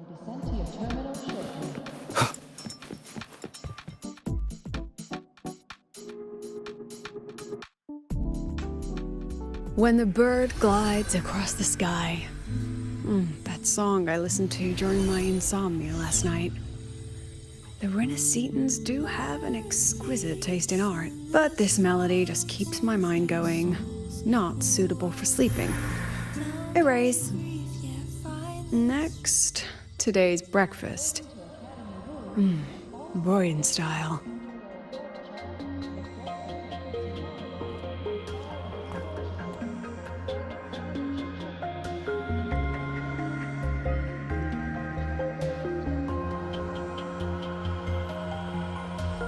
Descend to your terminal shortly. When the bird glides across the sky. That song I listened to during my insomnia last night. The Renaissance do have an exquisite taste in art, but this melody just keeps my mind going. Not suitable for sleeping. Erase. Next, today's breakfast. Royden style.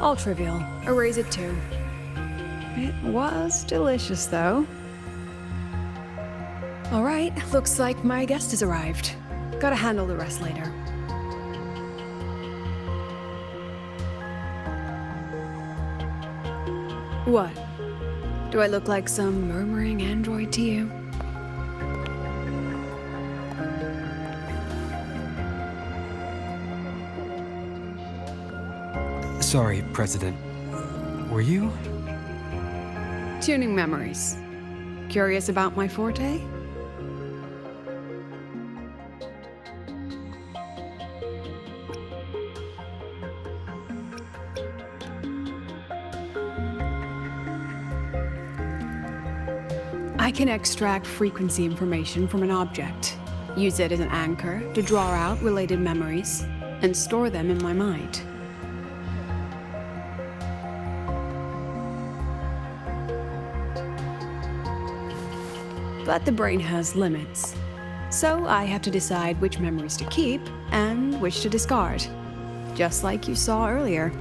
All trivial. Erase it too. It was delicious, though. Alright, looks like my guest has arrived. Gotta handle the rest later. What? Do I look like some murmuring android to you? Sorry, President. Were you? Tuning memories. Curious about my forte? I can extract frequency information from an object, use it as an anchor to draw out related memories, and store them in my mind. But the brain has limits, so I have to decide which memories to keep and which to discard, just like you saw earlier.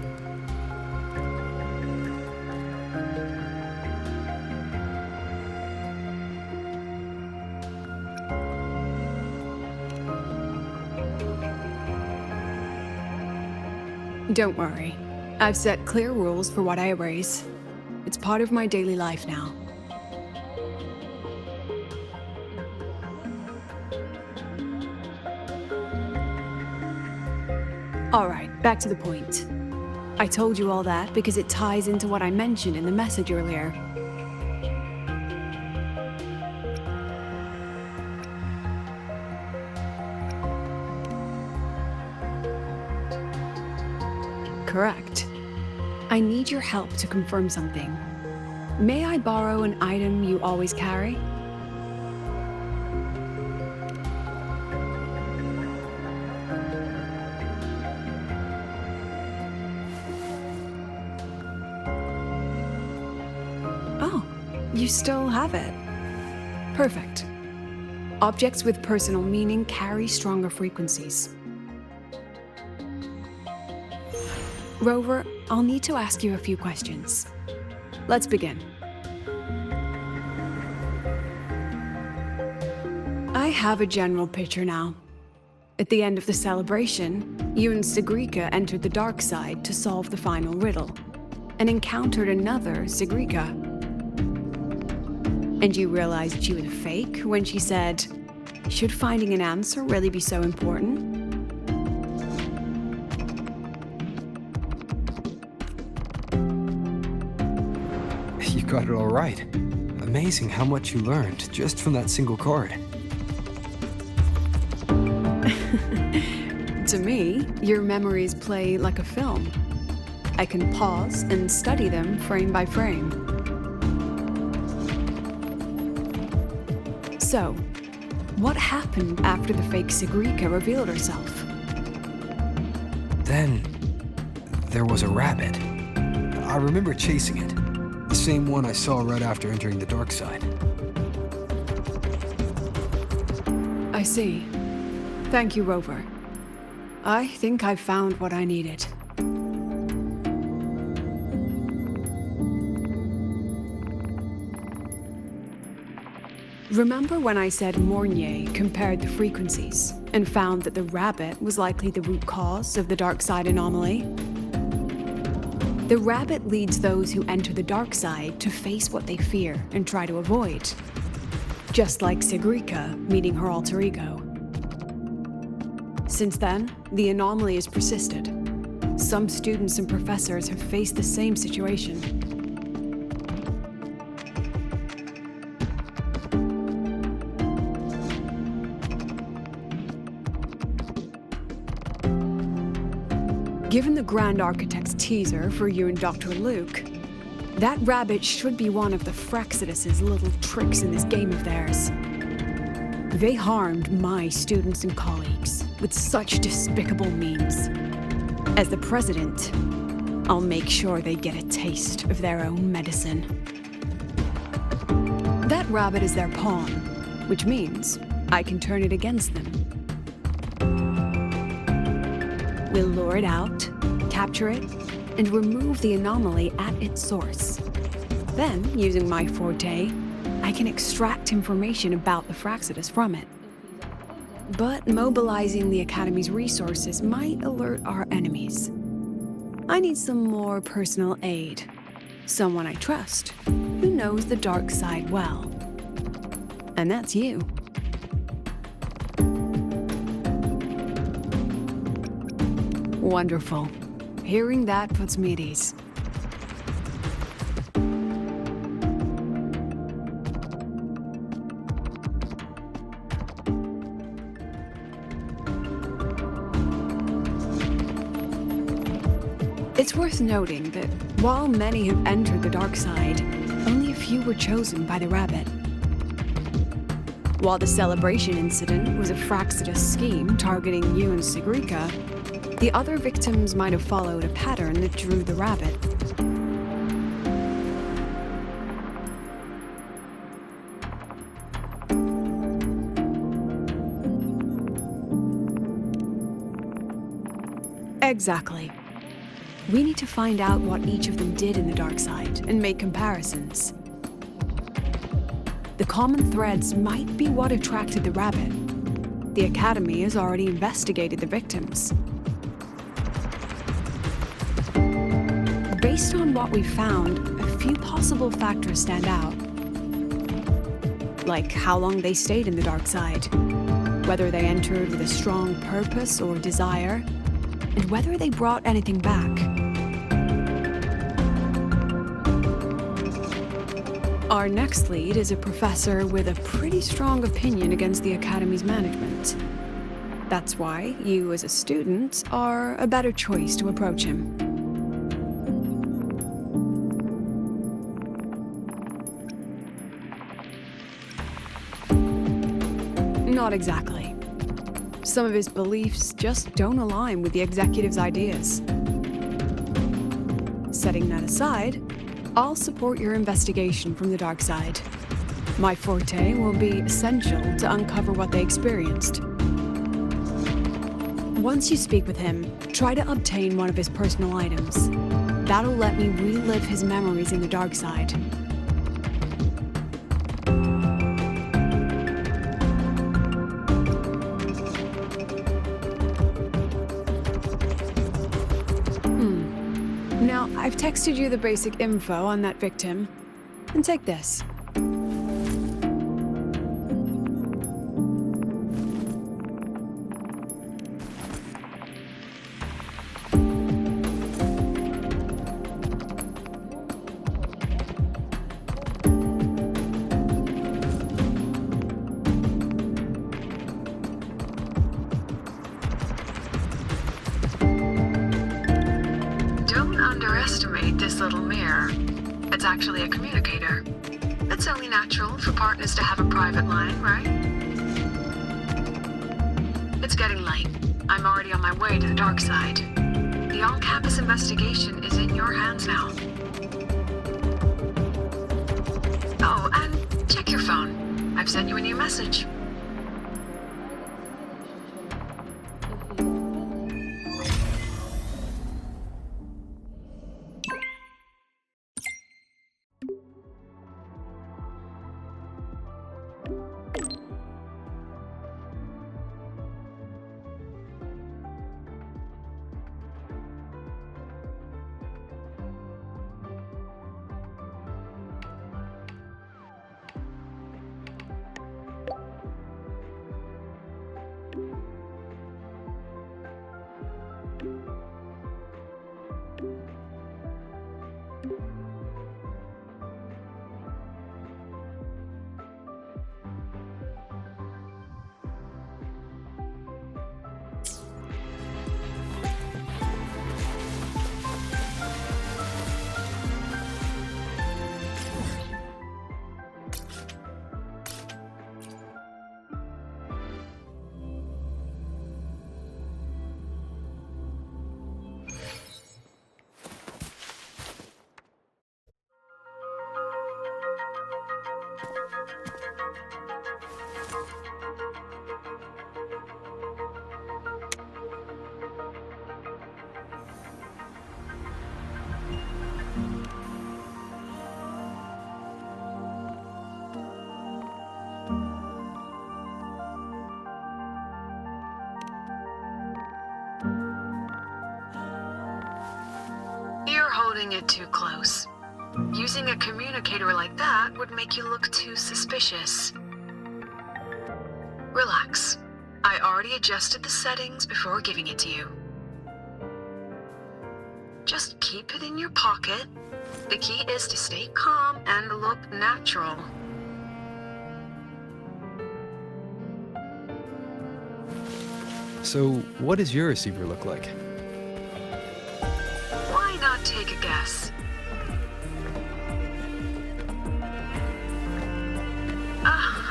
Don't worry, I've set clear rules for what I erase. It's part of my daily life now. Alright, back to the point. I told you all that because it ties into what I mentioned in the message earlier. Correct. I need your help to confirm something. May I borrow an item you always carry? You still have it. Perfect. Objects with personal meaning carry stronger frequencies. Rover, I'll need to ask you a few questions. Let's begin. I have a general picture now. At the end of the celebration, you and Segrika entered the dark side to solve the final riddle, and encountered another Segrika. And you realized she was a fake when she said, "Should finding an answer really be so important?" You got it all right. Amazing how much you learned just from that single card. To me, your memories play like a film. I can pause and study them frame by frame. So, what happened after the fake Segrika revealed herself? Then, there was a rabbit. I remember chasing it. The same one I saw right after entering the dark side. I see. Thank you, Rover. I think I've found what I needed. Remember when I said Mornier compared the frequencies and found that the rabbit was likely the root cause of the dark side anomaly? The rabbit leads those who enter the dark side to face what they fear and try to avoid. Just like Segrika meeting her alter ego. Since then, the anomaly has persisted. Some students and professors have faced the same situation. Given the Grand Architect's teaser for you and Dr. Luke, that rabbit should be one of the Fraxidus' little tricks in this game of theirs. They harmed my students and colleagues with such despicable means. As the president, I'll make sure they get a taste of their own medicine. That rabbit is their pawn, which means I can turn it against them. We'll lure it out, capture it, and remove the anomaly at its source. Then, using my forte, I can extract information about the Fraxidus from it. But mobilizing the Academy's resources might alert our enemies. I need some more personal aid. Someone I trust, who knows the dark side well. And that's you. Wonderful. Hearing that puts me at ease. It's worth noting that while many have entered the dark side, only a few were chosen by the rabbit. While the celebration incident was a Fraxidus scheme targeting you and Sigrika, the other victims might have followed a pattern that drew the rabbit. Exactly. We need to find out what each of them did in the dark side and make comparisons. The common threads might be what attracted the rabbit. The Academy has already investigated the victims. Based on what we found, a few possible factors stand out. Like how long they stayed in the dark side, whether they entered with a strong purpose or desire, and whether they brought anything back. Our next lead is a professor with a pretty strong opinion against the Academy's management. That's why you, as a student, are a better choice to approach him. Not exactly. Some of his beliefs just don't align with the executive's ideas. Setting that aside, I'll support your investigation from the dark side. My forte will be essential to uncover what they experienced. Once you speak with him, try to obtain one of his personal items. That'll let me relive his memories in the dark side. Now, I've texted you the basic info on that victim. And take this. Don't underestimate this little mirror. It's actually a communicator. It's only natural for partners to have a private line, right? It's getting late. I'm already on my way to the dark side. The on-campus investigation is in your hands now. Oh, and check your phone. I've sent you a new message. holding it too close. Using a communicator like that would make you look too suspicious. Relax. I already adjusted the settings before giving it to you. Just keep it in your pocket. The key is to stay calm and look natural. So, what does your receiver look like? Why not take a guess?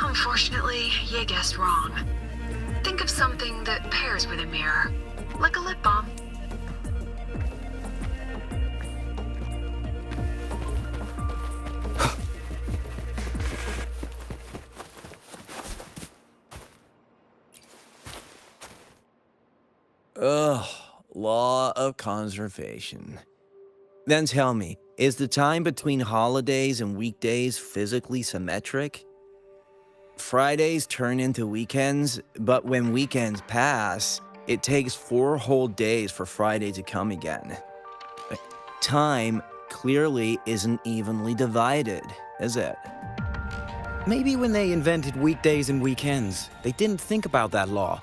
Unfortunately, you guessed wrong. Think of something that pairs with a mirror, like a lip balm. Ugh, law of conservation. Then tell me, is the time between holidays and weekdays physically symmetric? Fridays turn into weekends, but when weekends pass, it takes 4 whole days for Friday to come again. Time clearly isn't evenly divided, is it? Maybe when they invented weekdays and weekends, they didn't think about that law.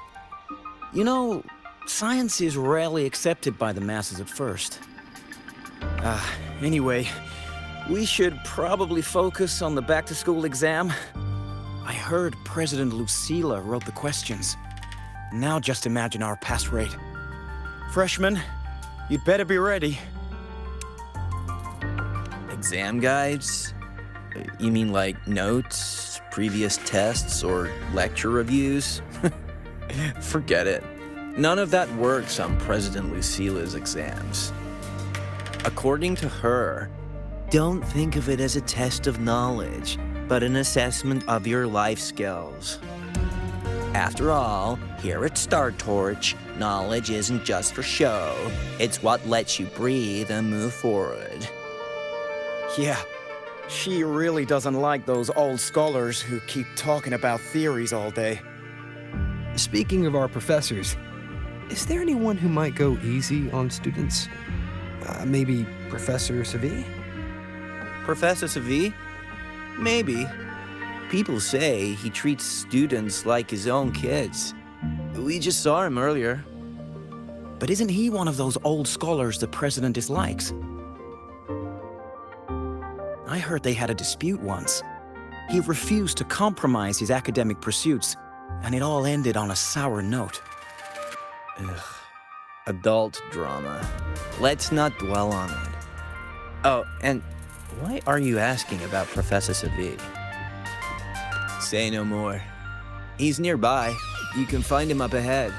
You know, science is rarely accepted by the masses at first. Anyway, we should probably focus on the back-to-school exam. I heard President Lucilla wrote the questions. Now just imagine our pass rate. Freshmen, you'd better be ready. Exam guides? You mean like notes, previous tests, or lecture reviews? Forget it. None of that works on President Lucilla's exams. According to her, don't think of it as a test of knowledge, but an assessment of your life skills. After all, here at Startorch, knowledge isn't just for show. It's what lets you breathe and move forward. Yeah, she really doesn't like those old scholars who keep talking about theories all day. Speaking of our professors, is there anyone who might go easy on students? Maybe Professor Sevi? Professor Sevi? Maybe. People say he treats students like his own kids. We just saw him earlier. But isn't he one of those old scholars the president dislikes? I heard they had a dispute once. He refused to compromise his academic pursuits, and it all ended on a sour note. Ugh. Adult drama. Let's not dwell on it. Oh, and why are you asking about Professor Sevi? Say no more. He's nearby. You can find him up ahead.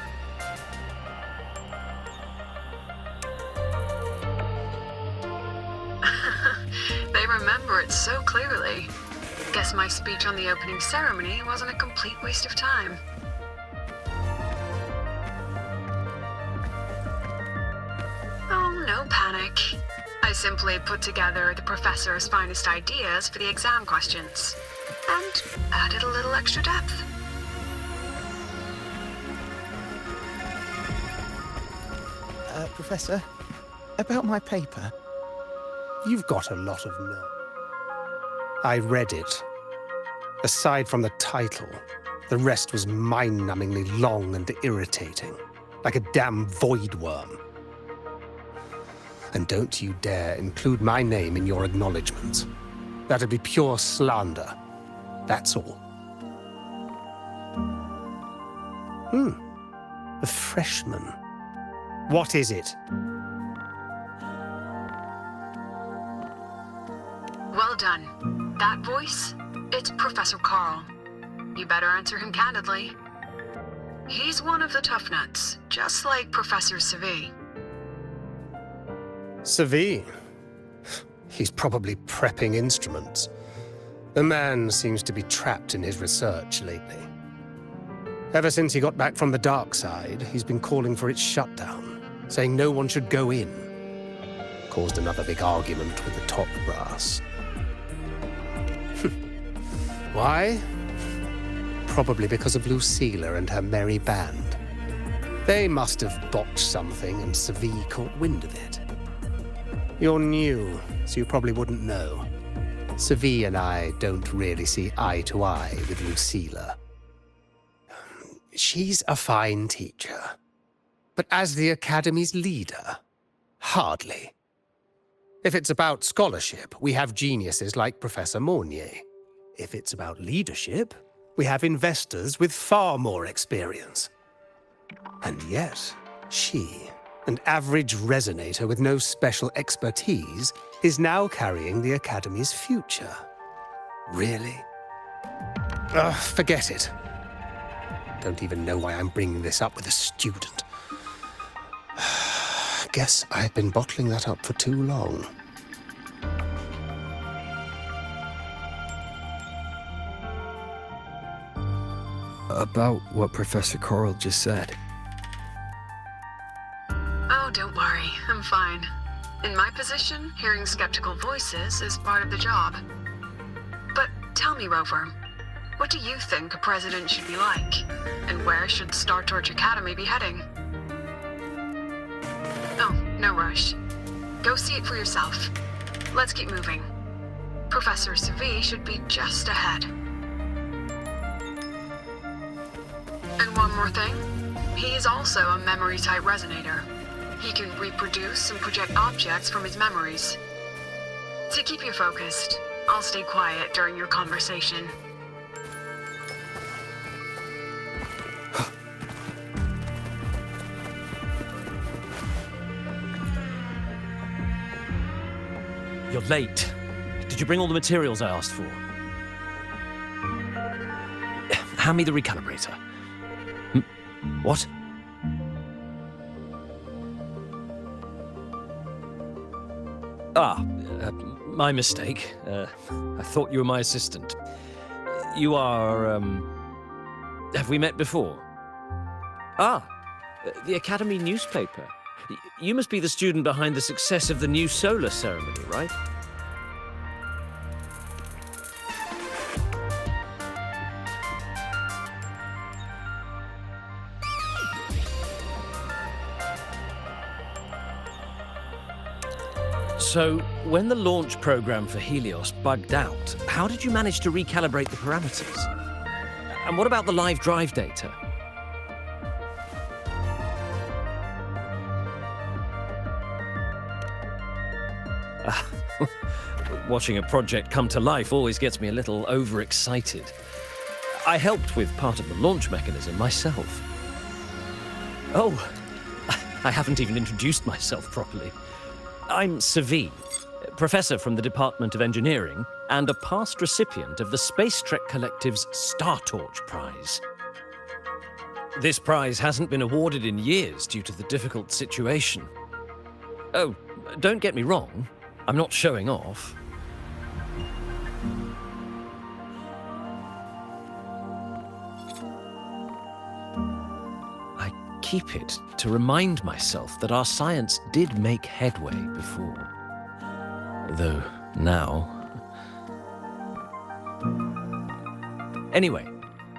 They remember it so clearly. Guess my speech on the opening ceremony wasn't a complete waste of time. Oh, no panic. I simply put together the professor's finest ideas for the exam questions, and added a little extra depth. Professor, about my paper. You've got a lot of nerve. I read it. Aside from the title, the rest was mind-numbingly long and irritating, like a damn void worm. And don't you dare include my name in your acknowledgements. That'd be pure slander. That's all. A freshman. What is it? Well done. That voice, it's Professor Carl. You better answer him candidly. He's one of the tough nuts, just like Professor Sevi. Sevi? He's probably prepping instruments. The man seems to be trapped in his research lately. Ever since he got back from the dark side, he's been calling for its shutdown, saying no one should go in. Caused another big argument with the top brass. Why? Probably because of Lucilla and her merry band. They must have botched something and Sevi caught wind of it. You're new, so you probably wouldn't know. Sevi and I don't really see eye to eye with Lucilla. She's a fine teacher. But as the Academy's leader, hardly. If it's about scholarship, we have geniuses like Professor Mornier. If it's about leadership, we have investors with far more experience. And yet, she, an average resonator with no special expertise, is now carrying the Academy's future. Really? Ugh, forget it. Don't even know why I'm bringing this up with a student. Guess I've been bottling that up for too long. About what Professor Carl just said. Oh, don't worry. I'm fine. In my position, hearing skeptical voices is part of the job. But tell me, Rover, what do you think a president should be like? And where should Startorch Academy be heading? Oh, no rush. Go see it for yourself. Let's keep moving. Professor Sevi should be just ahead. And one more thing. He is also a memory-type resonator. He can reproduce and project objects from his memories. To keep you focused, I'll stay quiet during your conversation. You're late. Did you bring all the materials I asked for? Hand me the recalibrator. What? My mistake. I thought you were my assistant. You are, have we met before? The Academy newspaper. You must be the student behind the success of the new solar ceremony, right? So, when the launch program for Helios bugged out, how did you manage to recalibrate the parameters? And what about the live drive data? Watching a project come to life always gets me a little overexcited. I helped with part of the launch mechanism myself. Oh, I haven't even introduced myself properly. I'm Sevi, professor from the Department of Engineering and a past recipient of the Space Trek Collective's Startorch Prize. This prize hasn't been awarded in years due to the difficult situation. Oh, don't get me wrong, I'm not showing off. Keep it to remind myself that our science did make headway before. Though now... Anyway,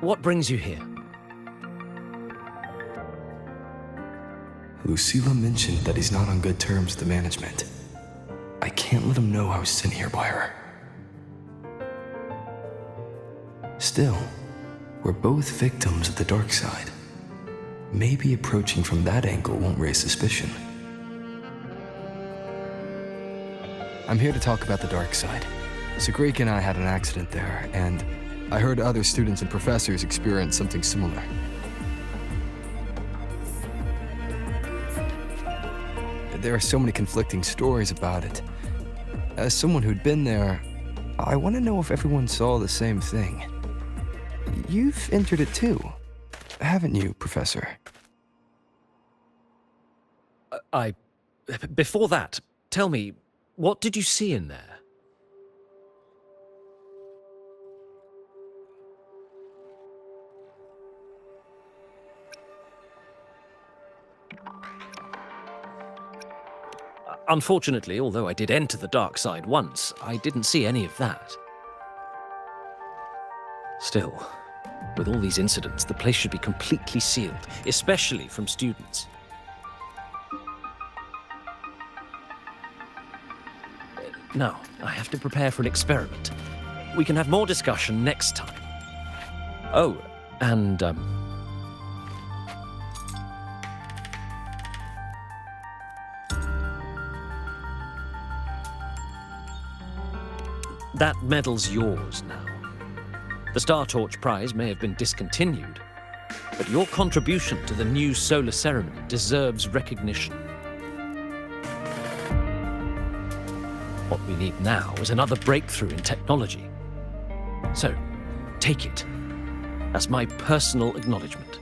what brings you here? Lucilla mentioned that he's not on good terms with the management. I can't let him know I was sent here by her. Still, we're both victims of the dark side. Maybe approaching from that angle won't raise suspicion. I'm here to talk about the dark side. Segue and I had an accident there, and I heard other students and professors experience something similar. There are so many conflicting stories about it. As someone who'd been there, I want to know if everyone saw the same thing. You've entered it too, haven't you, Professor? Before that, tell me, what did you see in there? Unfortunately, although I did enter the dark side once, I didn't see any of that. Still, with all these incidents, the place should be completely sealed, especially from students. No, I have to prepare for an experiment. We can have more discussion next time. Oh, and, that medal's yours now. The Startorch prize may have been discontinued, but your contribution to the new solar ceremony deserves recognition. What we need now is another breakthrough in technology. So, take it as my personal acknowledgement.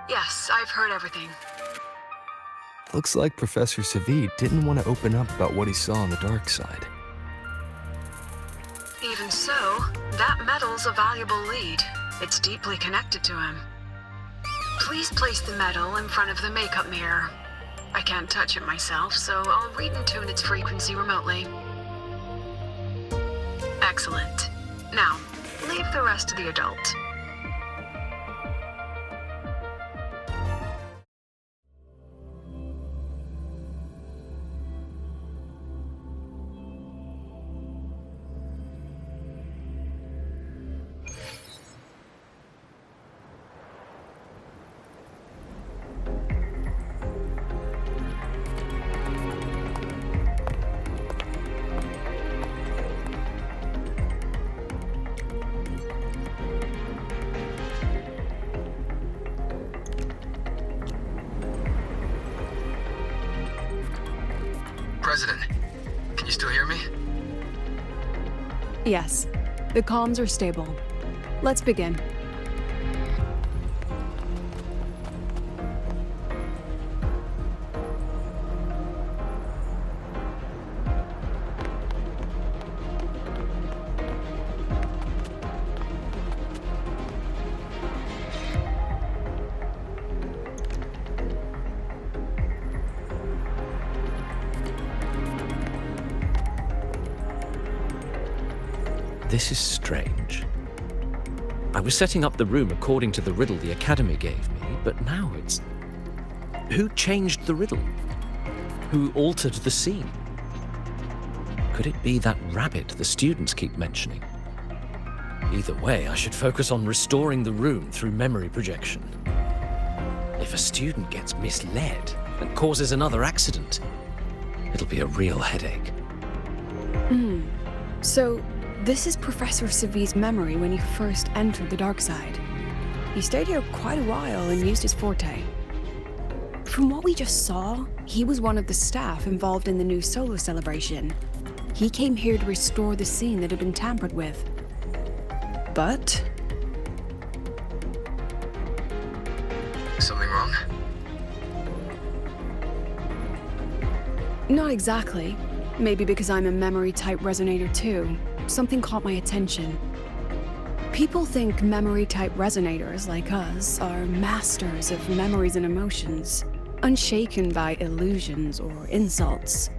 Yes, I've heard everything. Looks like Professor Sevi didn't want to open up about what he saw on the dark side. Even so, that medal's a valuable lead. It's deeply connected to him. Please place the medal in front of the makeup mirror. I can't touch it myself, so I'll read and tune its frequency remotely. Excellent. Now, leave the rest to the adult. President, can you still hear me? Yes, the comms are stable. Let's begin. This is strange. I was setting up the room according to the riddle the Academy gave me, but now it's... Who changed the riddle? Who altered the scene? Could it be that rabbit the students keep mentioning? Either way, I should focus on restoring the room through memory projection. If a student gets misled and causes another accident, it'll be a real headache. So, this is Professor Sevi's memory when he first entered the dark side. He stayed here quite a while and used his forte. From what we just saw, he was one of the staff involved in the new solar celebration. He came here to restore the scene that had been tampered with. But... Something wrong? not exactly. Maybe because I'm a memory-type resonator too. Something caught my attention. People think memory-type resonators like us are masters of memories and emotions, unshaken by illusions or insults.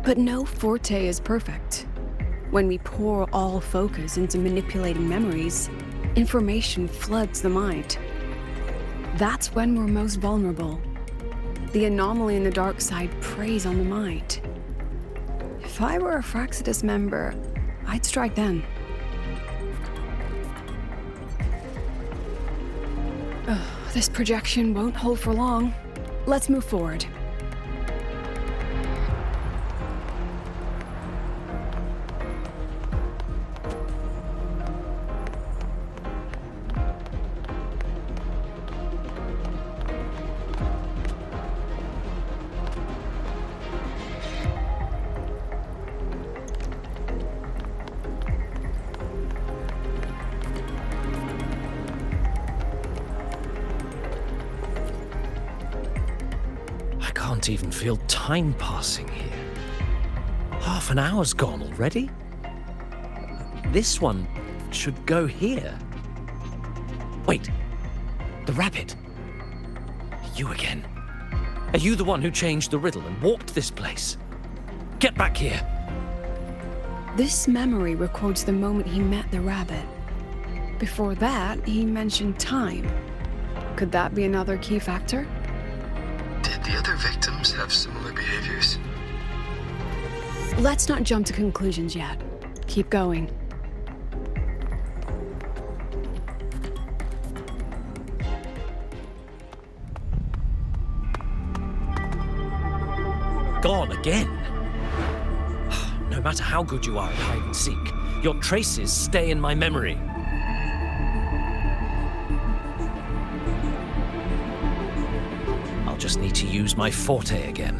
But no forte is perfect. When we pour all focus into manipulating memories, information floods the mind. That's when we're most vulnerable. The anomaly in the dark side preys on the mind. If I were a Fraxidus member, I'd strike then. This projection won't hold for long. Let's move forward. can't even feel time passing here. Half an hour's gone already? This one should go here. Wait, the rabbit. You again. Are you the one who changed the riddle and warped this place? Get back here. This memory records the moment he met the rabbit. Before that, he mentioned time. Could that be another key factor? Did the other victims have similar behaviors? Let's not jump to conclusions yet. Keep going. Gone again. No matter how good you are at hide and seek, your traces stay in my memory. I'll just need to use my forte again.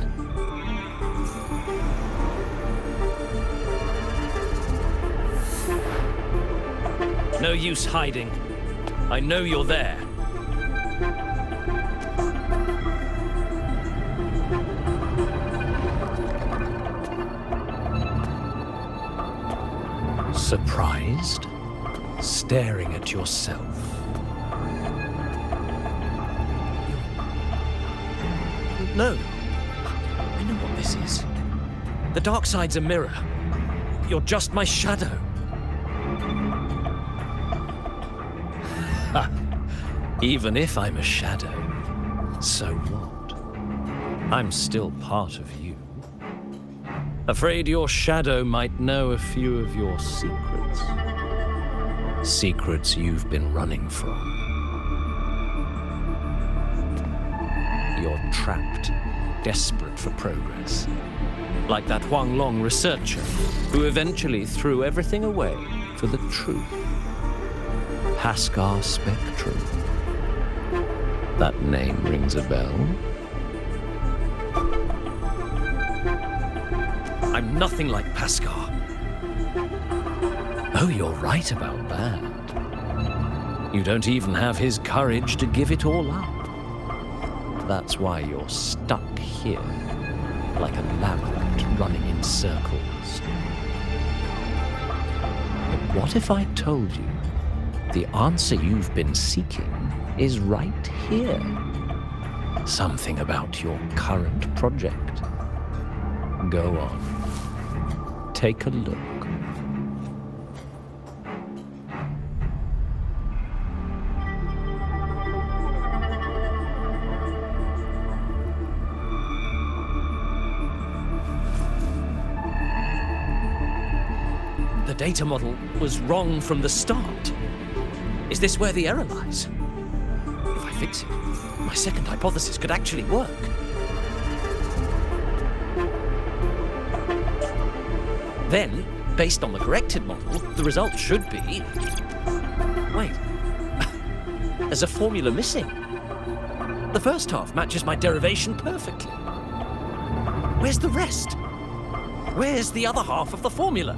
No use hiding. I know you're there. Surprised? Staring at yourself. No. I know what this is. The dark side's a mirror. You're just my shadow. Ha! Even if I'm a shadow, so what? I'm still part of you. Afraid your shadow might know a few of your secrets. Secrets you've been running from. You're trapped, desperate for progress. Like that Huang Long researcher who eventually threw everything away for the truth. Haskar Spectrum. That name rings a bell. I'm nothing like Paskar. Oh, you're right about that. You don't even have his courage to give it all up. That's why you're stuck here, like a labyrinth running in circles. But what if I told you the answer you've been seeking is right here? Something about your current project. Go on. Take a look. The data model was wrong from the start. Is this where the error lies? If I fix it, my second hypothesis could actually work. Then, based on the corrected model, the result should be... Wait. There's a formula missing. The first half matches my derivation perfectly. Where's the rest? Where's the other half of the formula?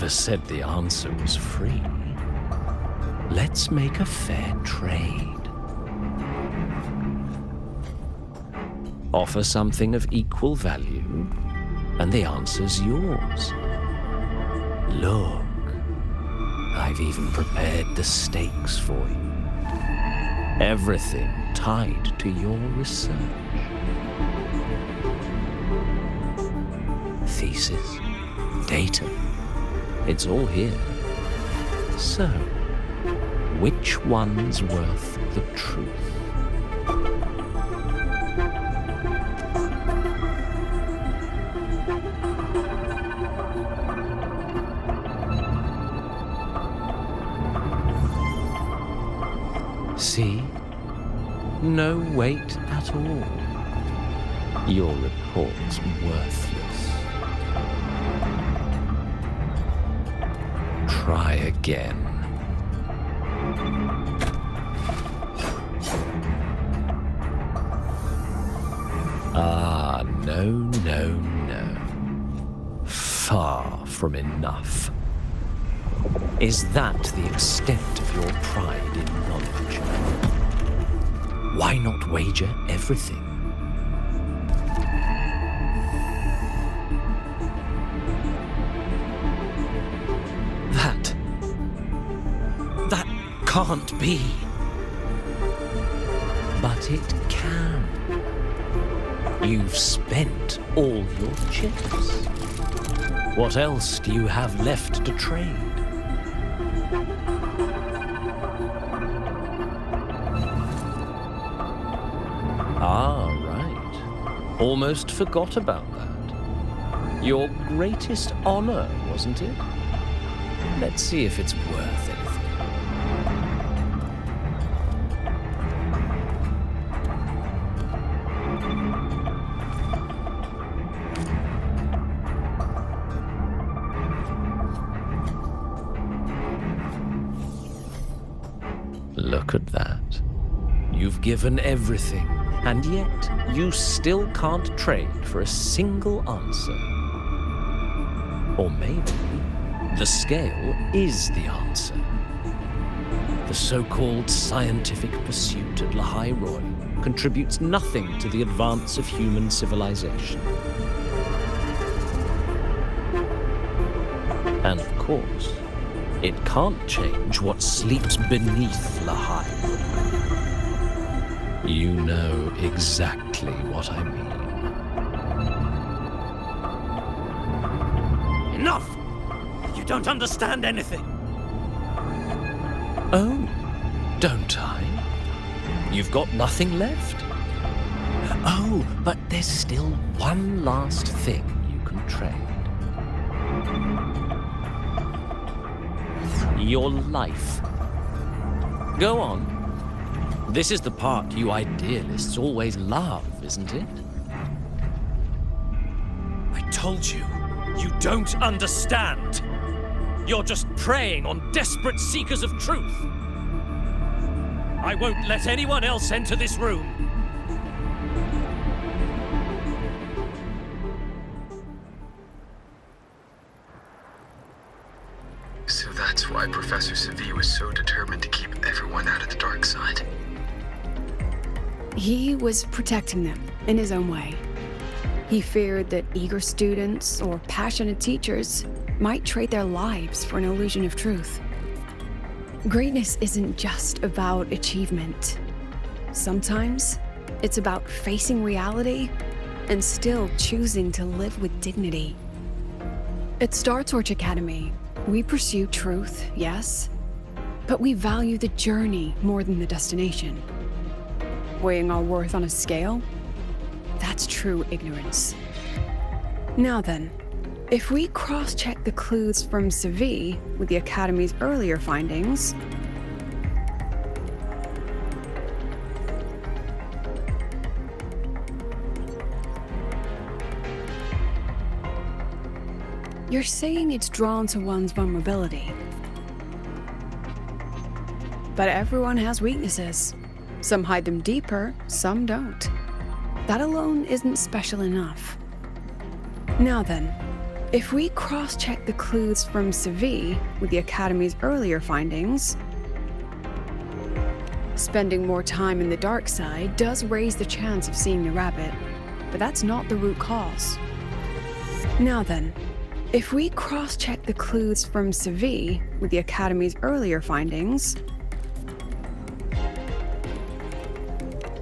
Said the answer was free. Let's make a fair trade. Offer something of equal value, and the answer's yours. Look, I've even prepared the stakes for you. Everything tied to your research. Thesis, data. It's all here. So, which one's worth the truth? See? No weight at all. Your report's worthless. Try again. Ah, no, no, no. far from enough. Is that the extent of your pride in knowledge? Why not wager everything? That can't be. But it can. You've spent all your chips. What else do you have left to trade? Ah, right. Almost forgot about that. Your greatest honor, wasn't it? Let's see if it's worth anything. Look at that. You've given everything, and yet you still can't trade for a single answer. Or maybe the scale is the answer. The so-called scientific pursuit at Lahai-Roi contributes nothing to the advance of human civilization. And of course, it can't change what sleeps beneath Lahai. You know exactly what I mean. Enough! You don't understand anything. Oh, don't I? You've got nothing left. Oh, but there's still one last thing you can trade. Your life. Go on. This is the part you idealists always love, isn't it? I told you, you don't understand. You're just preying on desperate seekers of truth. I won't let anyone else enter this room. So that's why Professor Sevi was so determined to keep everyone out of the dark side. He was protecting them in his own way. He feared that eager students or passionate teachers might trade their lives for an illusion of truth. Greatness isn't just about achievement. Sometimes it's about facing reality and still choosing to live with dignity. At Startorch Academy, we pursue truth, yes, but we value the journey more than the destination. Weighing our worth on a scale? That's true ignorance. Now then, if we cross-check the clues from Sevi with the Academy's earlier findings, you're saying it's drawn to one's vulnerability. But everyone has weaknesses. Some hide them deeper, some don't. That alone isn't special enough. Now then, if we cross-check the clues from Sevi with the Academy's earlier findings, spending more time in the dark side does raise the chance of seeing the rabbit, but that's not the root cause. Now then, if we cross-check the clues from Sevi with the Academy's earlier findings,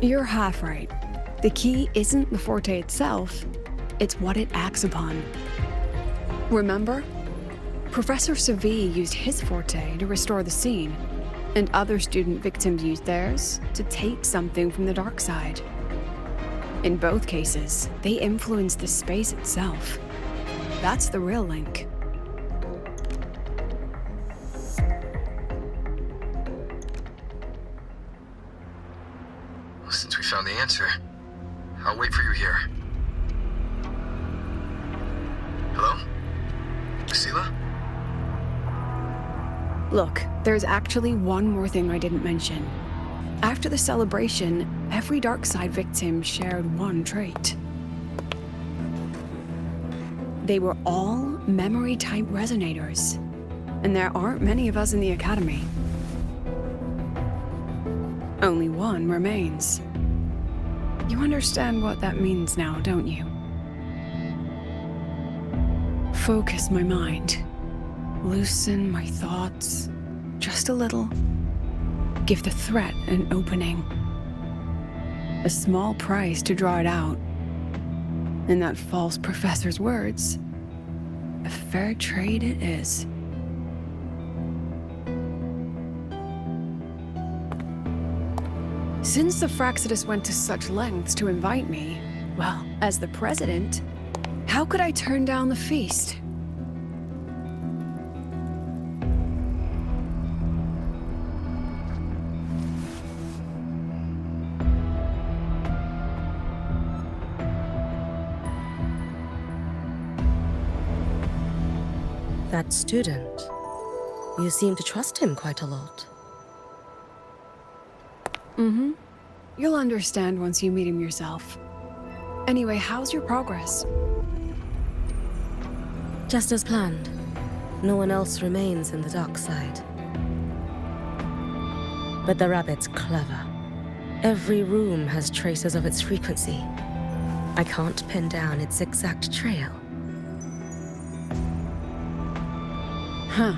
you're half right. The key isn't the forte itself, it's what it acts upon. Remember? Professor Sevi used his forte to restore the scene, and other student victims used theirs to take something from the dark side. In both cases, they influenced the space itself. That's the real link. Well, since we found the answer, I'll wait for you here. Hello? Lucilla? Look, there's actually one more thing I didn't mention. After the celebration, every dark side victim shared one trait. They were all memory-type resonators, and there aren't many of us in the Academy. Only one remains. You understand what that means now, don't you? Focus my mind. Loosen my thoughts. Just a little. Give the threat an opening. A small price to draw it out. In that false professor's words, a fair trade it is. Since the Fraxidus went to such lengths to invite me, well, as the president, how could I turn down the feast? That student. You seem to trust him quite a lot. Mm-hmm. You'll understand once you meet him yourself. Anyway, how's your progress? Just as planned. No one else remains in the dark side. But the rabbit's clever. Every room has traces of its frequency. I can't pin down its exact trail. Huh.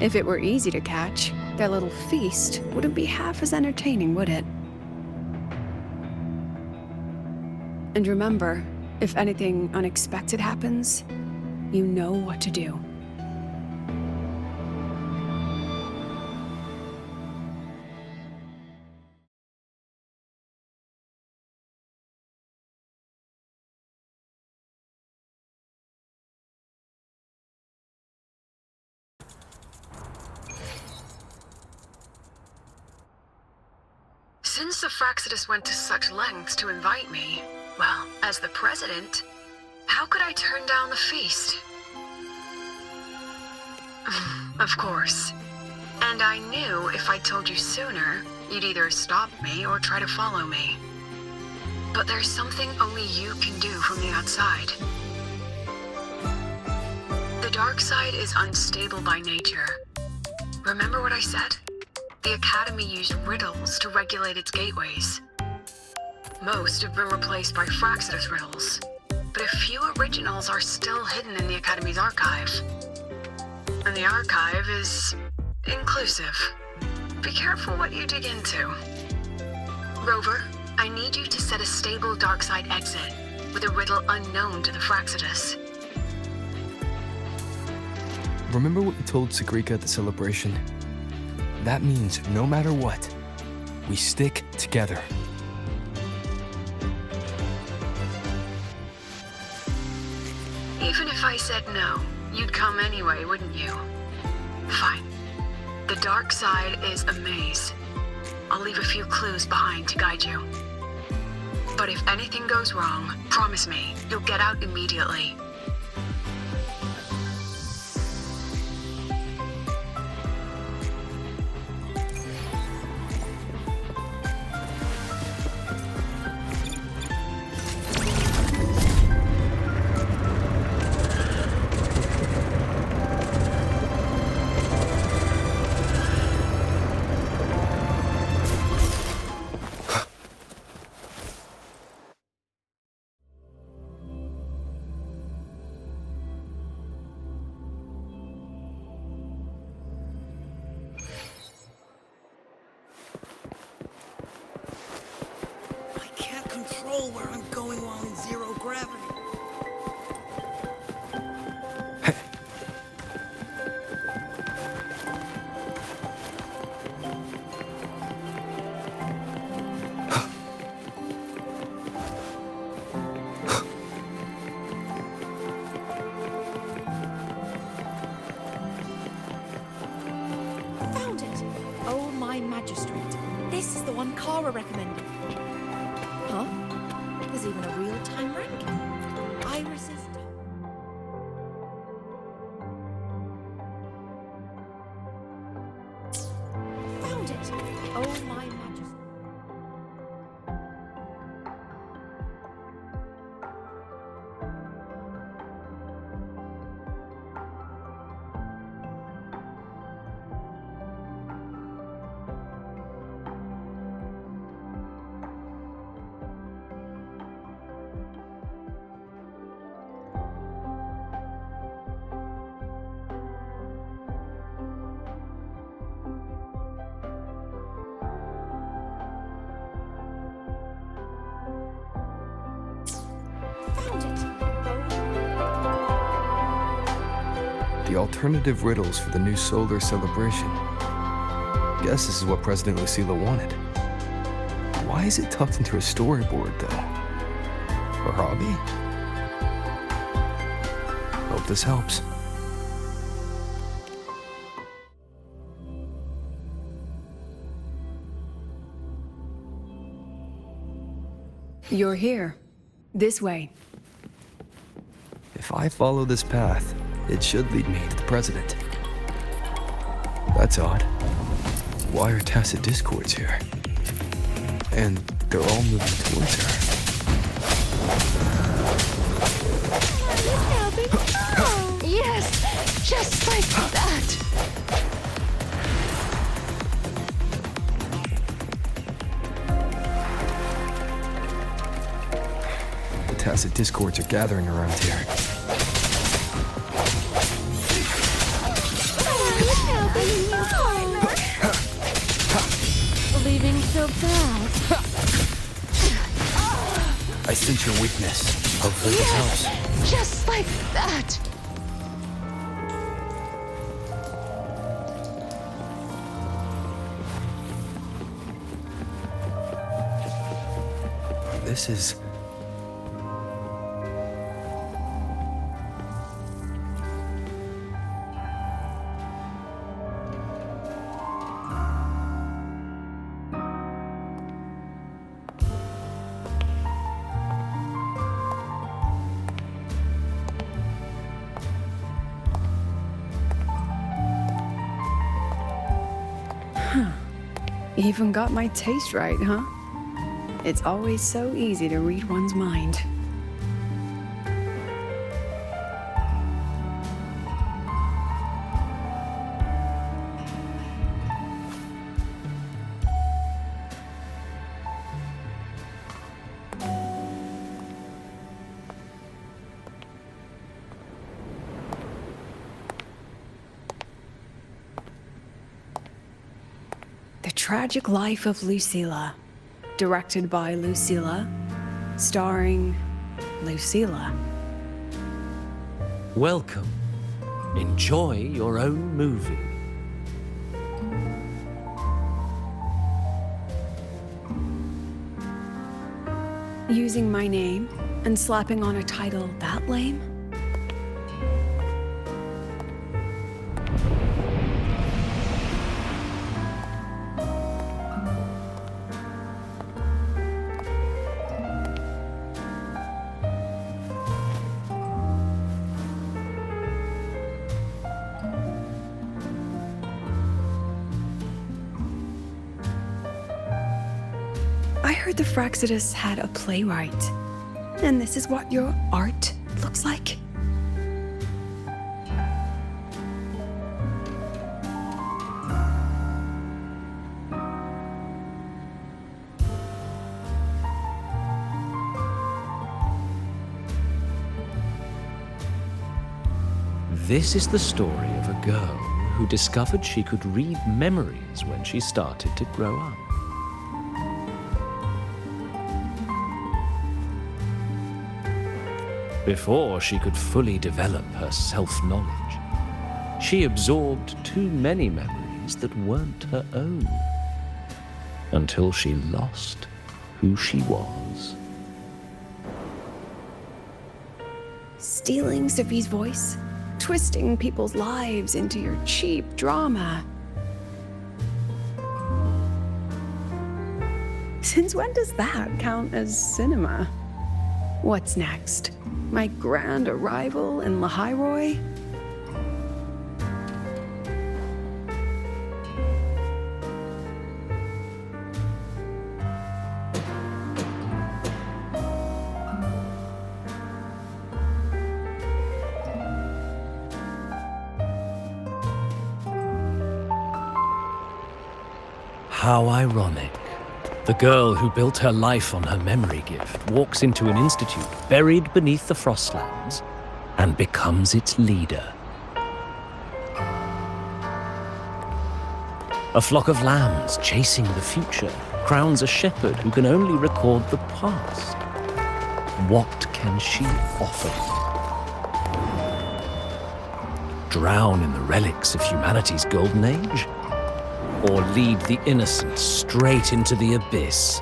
If it were easy to catch, their little feast wouldn't be half as entertaining, would it? And remember, if anything unexpected happens, you know what to do. Since the Fraxidus went to such lengths to invite me, well, as the president, how could I turn down the feast? Of course. And I knew if I told you sooner, you'd either stop me or try to follow me. But there's something only you can do from the outside. The dark side is unstable by nature. Remember what I said? The Academy used riddles to regulate its gateways. Most have been replaced by Fraxidus riddles, but a few originals are still hidden in the Academy's archive. And the archive is inclusive. Be careful what you dig into. Rover, I need you to set a stable dark side exit with a riddle unknown to the Fraxidus. Remember what you told Segrika at the celebration? That means no matter what, we stick together. Even if I said no, you'd come anyway, wouldn't you? Fine. The dark side is a maze. I'll leave a few clues behind to guide you. But if anything goes wrong, promise me, you'll get out immediately. Where I'm going while in zero gravity. Found it! Oh, my magistrate. This is the one Kara recommended. Huh? There's even a real-time ranking. Iris's... Found it! Oh, my majesty. the alternative riddles for the new solar celebration. Guess this is what President Lucilla wanted. Why is it tucked into a storyboard, though? Her hobby? Hope this helps. You're here. This way. If I follow this path, it should lead me to the president. That's odd. Why are tacit discords here? And they're all moving towards her. Yes, just like that. The tacit discords are gathering around here. Leaving so fast. I sense your weakness. Hopefully this helps. Just like that. This is... Even got my taste right, huh? It's always so easy to read one's mind. The Tragic Life of Lucilla, directed by Lucilla, starring Lucilla. Welcome. Enjoy your own movie. Using my name and slapping on a title that lame? I heard the Fraxidus had a playwright, and this is what your art looks like? This is the story of a girl who discovered she could read memories when she started to grow up. Before she could fully develop her self-knowledge, she absorbed too many memories that weren't her own, until she lost who she was. Stealing Sevi's voice, twisting people's lives into your cheap drama. Since when does that count as cinema? What's next? My grand arrival in Lahai-Roi? How ironic. The girl who built her life on her memory gift walks into an institute buried beneath the Frostlands and becomes its leader. A flock of lambs chasing the future crowns a shepherd who can only record the past. What can she offer? drown in the relics of humanity's golden age? Or lead the innocent straight into the abyss?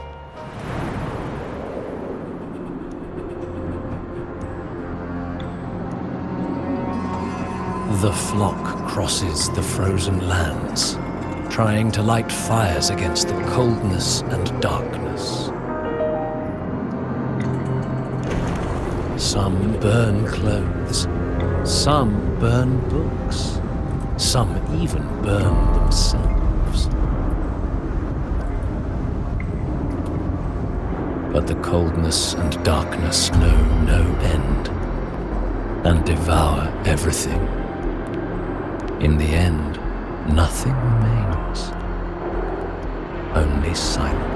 The flock crosses the frozen lands, trying to light fires against the coldness and darkness. Some burn clothes, some burn books, some even burn themselves. But the coldness and darkness know no end, and devour everything. In the end, nothing remains, only silence.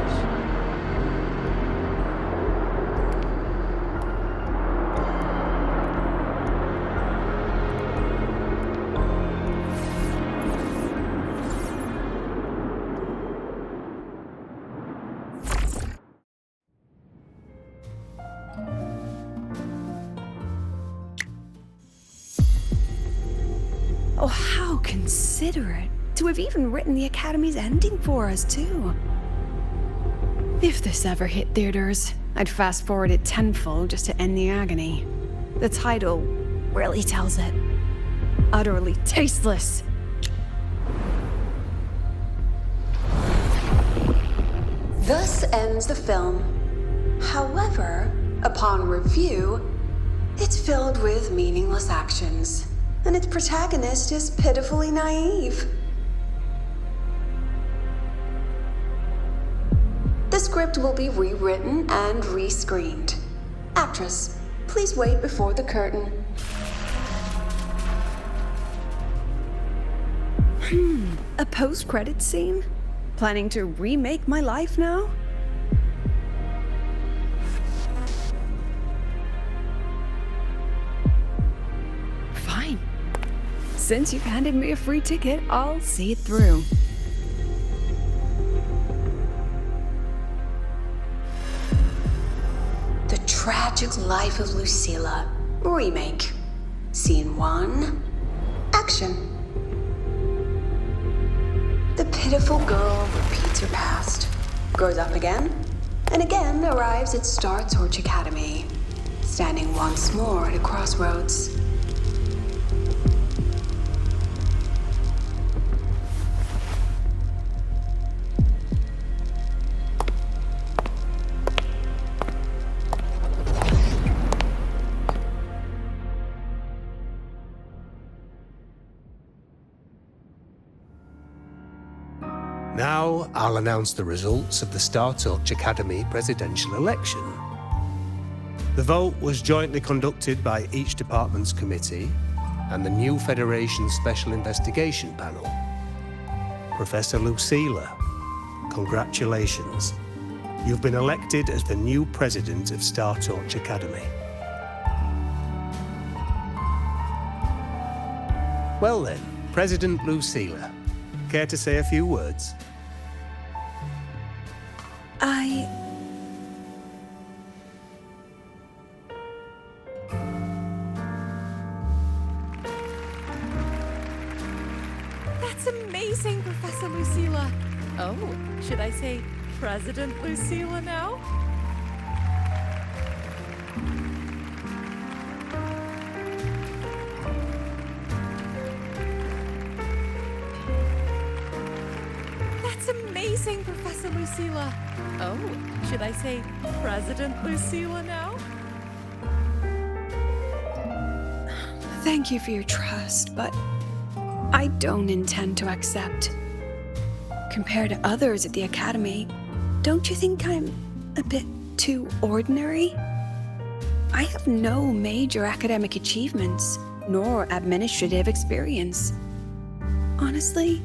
Oh, how considerate to have even written the Academy's ending for us, too. If this ever hit theaters, I'd fast forward it tenfold just to end the agony. The title really tells it. Utterly tasteless. Thus ends the film. However, upon review, it's filled with meaningless actions, and its protagonist is pitifully naive. The script will be rewritten and rescreened. Actress, please wait before the curtain. A post-credits scene? Planning to remake my life now? Fine. Since you've handed me a free ticket, I'll see it through. The Tragic Life of Lucilla. Remake. Scene 1. Action. The pitiful girl repeats her past, grows up again, and again arrives at Startorch Academy, standing once more at a crossroads. Now, I'll announce the results of the Startorch Academy presidential election. The vote was jointly conducted by each department's committee and the new Federation's Special Investigation Panel. Professor Lucilla, congratulations. You've been elected as the new president of Startorch Academy. Well then, President Lucilla, care to say a few words? That's amazing, Professor Lucilla. Oh, should I say President Lucilla now? That's amazing, Professor Lucilla. Oh, should I say President Lucilla now? Thank you for your trust, but I don't intend to accept. Compared to others at the Academy, don't you think I'm a bit too ordinary? I have no major academic achievements, nor administrative experience. Honestly,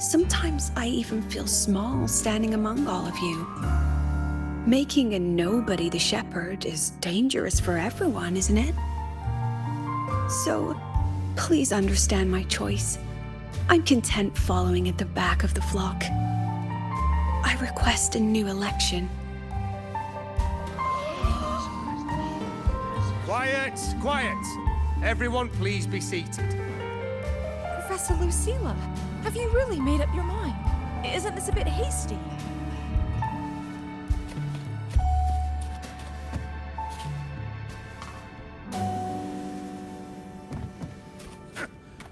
sometimes I even feel small standing among all of you. Making a nobody the shepherd is dangerous for everyone, isn't it? So, please understand my choice. I'm content following at the back of the flock. I request a new election. Quiet, quiet. Everyone please be seated. Professor Lucilla, have you really made up your mind? Isn't this a bit hasty?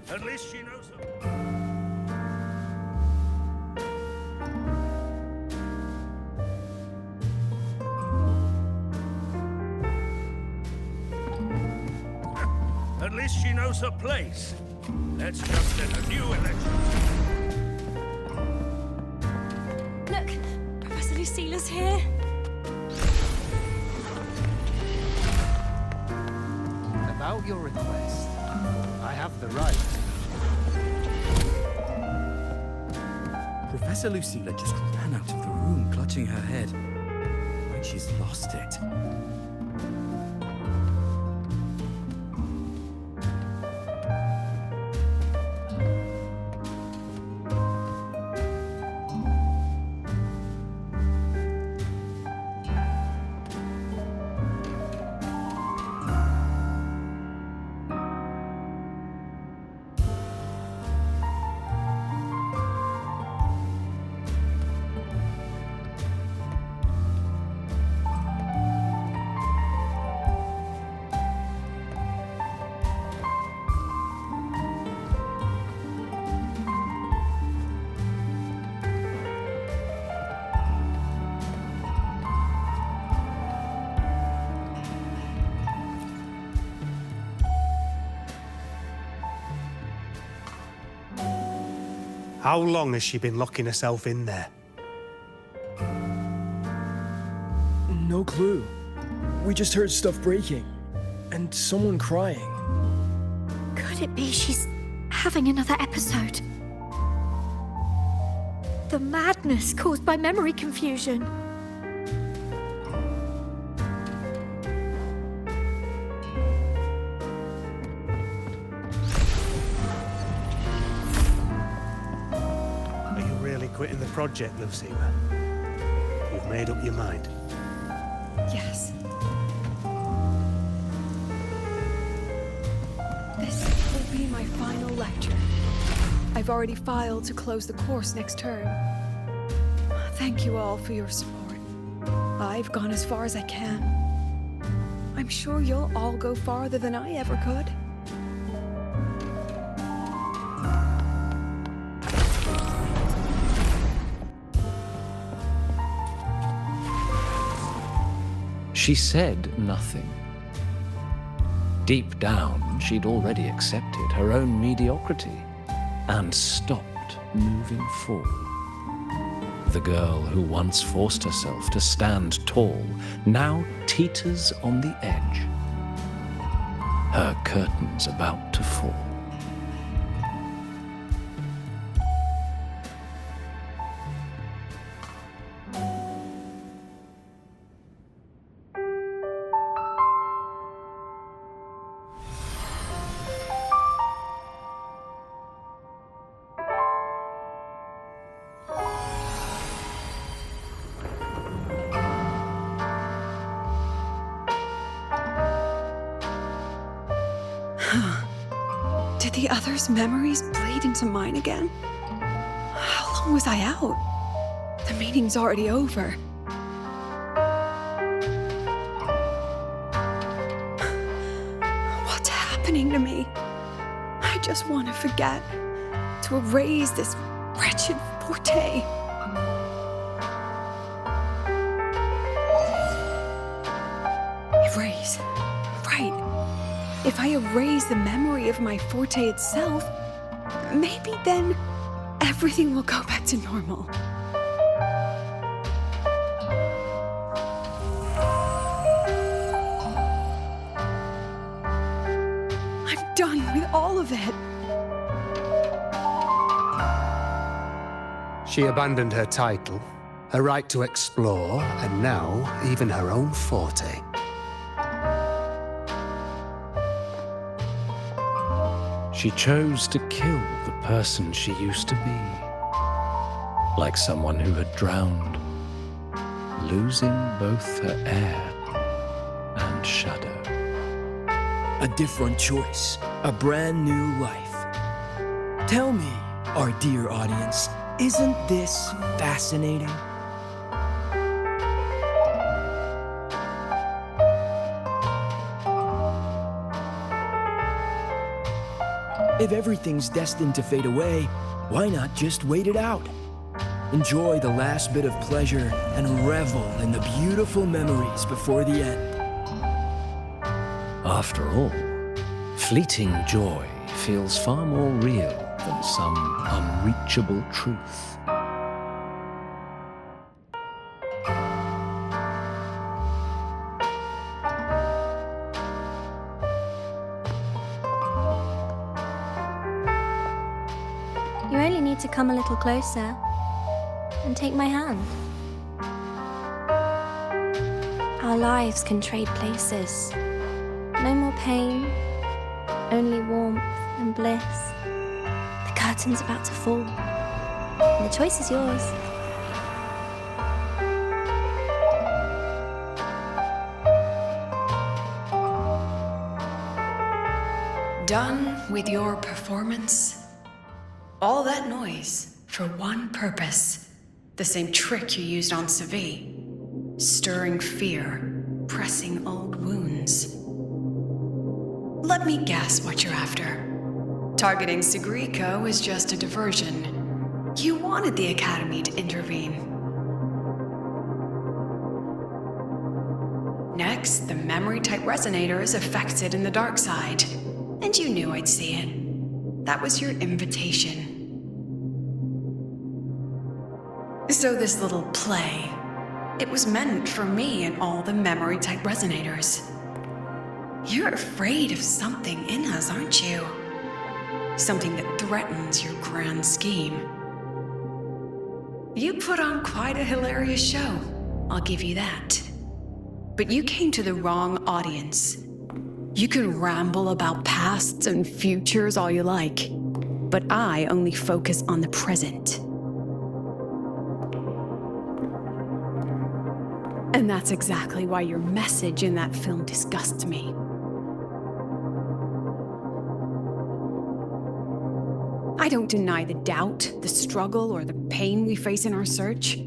At least she knows her. At least she knows her place. Let's just let a new election. Look, Professor Lucilla's here. About your request, I have the right. Professor Lucilla just ran out of the room, clutching her head. Like she's lost it. How long has she been locking herself in there? No clue. We just heard stuff breaking. And someone crying. Could it be she's having another episode? The madness caused by memory confusion. Are you really quitting the project, Lucilla? You've made up your mind. Yes. This will be my final lecture. I've already filed to close the course next term. Thank you all for your support. I've gone as far as I can. I'm sure you'll all go farther than I ever could. She said nothing. Deep down, she'd already accepted her own mediocrity and stopped moving forward. The girl who once forced herself to stand tall now teeters on the edge. Her curtain's about to fall. Did the others' memories bleed into mine again? How long was I out? The meeting's already over. What's happening to me? I just want to forget, to erase this wretched forte. Erase. Right. If I erase the memory of my forte itself, maybe then everything will go back to normal. I'm done with all of it. She abandoned her title, her right to explore, and now even her own forte. She chose to kill the person she used to be, like someone who had drowned, losing both her air and shadow. A different choice, a brand new life. Tell me, our dear audience, isn't this fascinating? If everything's destined to fade away, why not just wait it out? Enjoy the last bit of pleasure and revel in the beautiful memories before the end. After all, fleeting joy feels far more real than some unreachable truth. You only need to come a little closer and take my hand. Our lives can trade places. No more pain, only warmth and bliss. The curtain's about to fall, and the choice is yours. Done with your performance? All that noise for one purpose. The same trick you used on Sevi. Stirring fear, pressing old wounds. Let me guess what you're after. Targeting Segriko was just a diversion. You wanted the Academy to intervene. Next, the memory-type resonator is affected in the dark side. And you knew I'd see it. That was your invitation. So this little play, it was meant for me and all the memory-type resonators. You're afraid of something in us, aren't you? Something that threatens your grand scheme. You put on quite a hilarious show, I'll give you that. But you came to the wrong audience. You can ramble about pasts and futures all you like, but I only focus on the present. And that's exactly why your message in that film disgusts me. I don't deny the doubt, the struggle, or the pain we face in our search.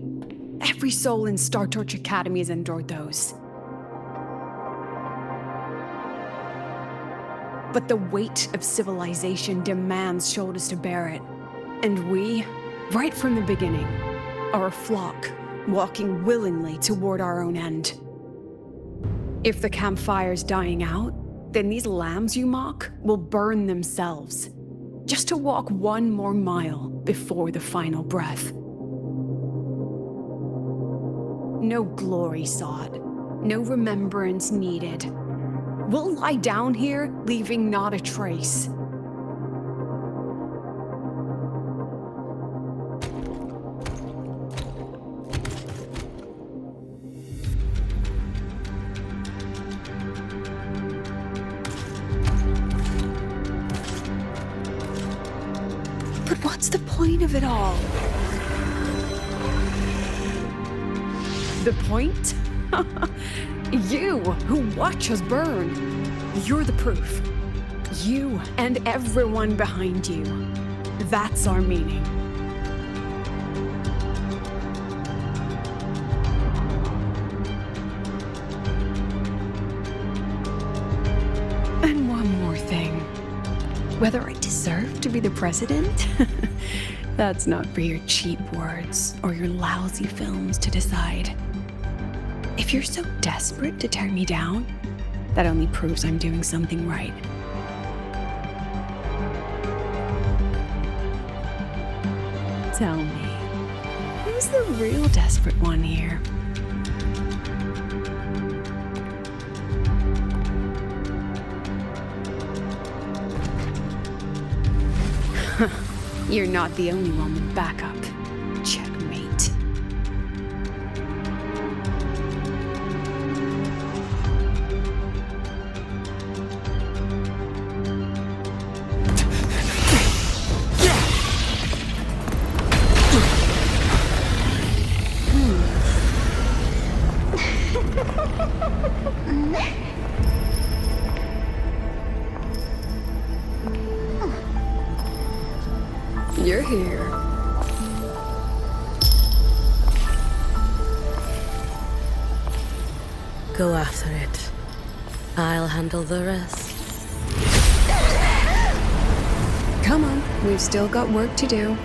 Every soul in Startorch Academy has endured those. But the weight of civilization demands shoulders to bear it. And we, right from the beginning, are a flock, walking willingly toward our own end. If the campfire's dying out, then these lambs you mock will burn themselves, just to walk one more mile before the final breath. No glory sought, no remembrance needed. We'll lie down here, leaving not a trace. But what's the point of it all? The point? You, who watch us burn. You're the proof. You and everyone behind you. That's our meaning. And one more thing. Whether I deserve to be the president? That's not for your cheap words or your lousy films to decide. If you're so desperate to tear me down, that only proves I'm doing something right. Tell me, who's the real desperate one here? You're not the only one with backup. Checkmate. here. Go after it. I'll handle the rest. Come on, we've still got work to do.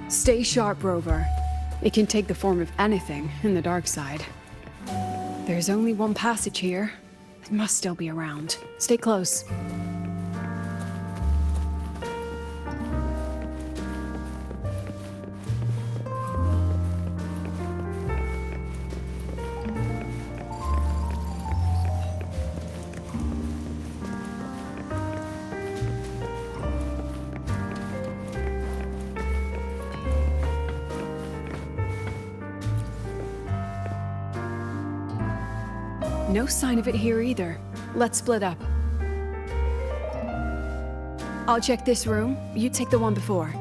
Stay sharp, Rover. It can take the form of anything in the dark side. There's only one passage here. It must still be around. Stay close. No sign of it here either. Let's split up. I'll check this room. You take the one before.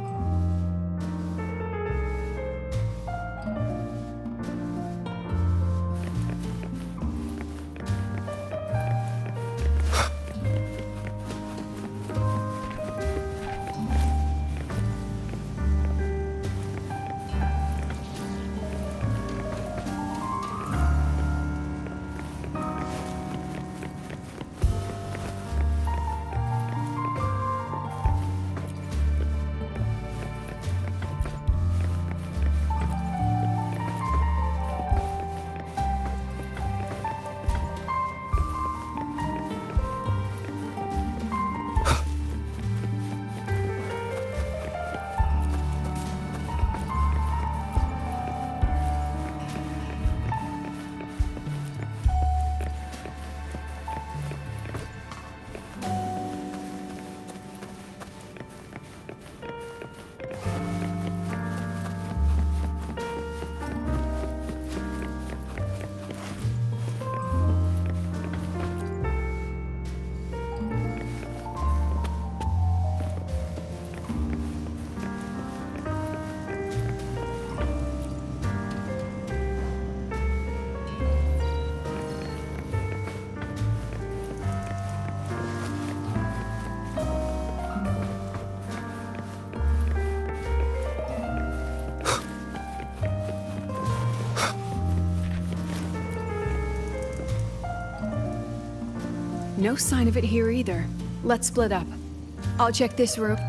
No sign of it here either. Let's split up. I'll check this room.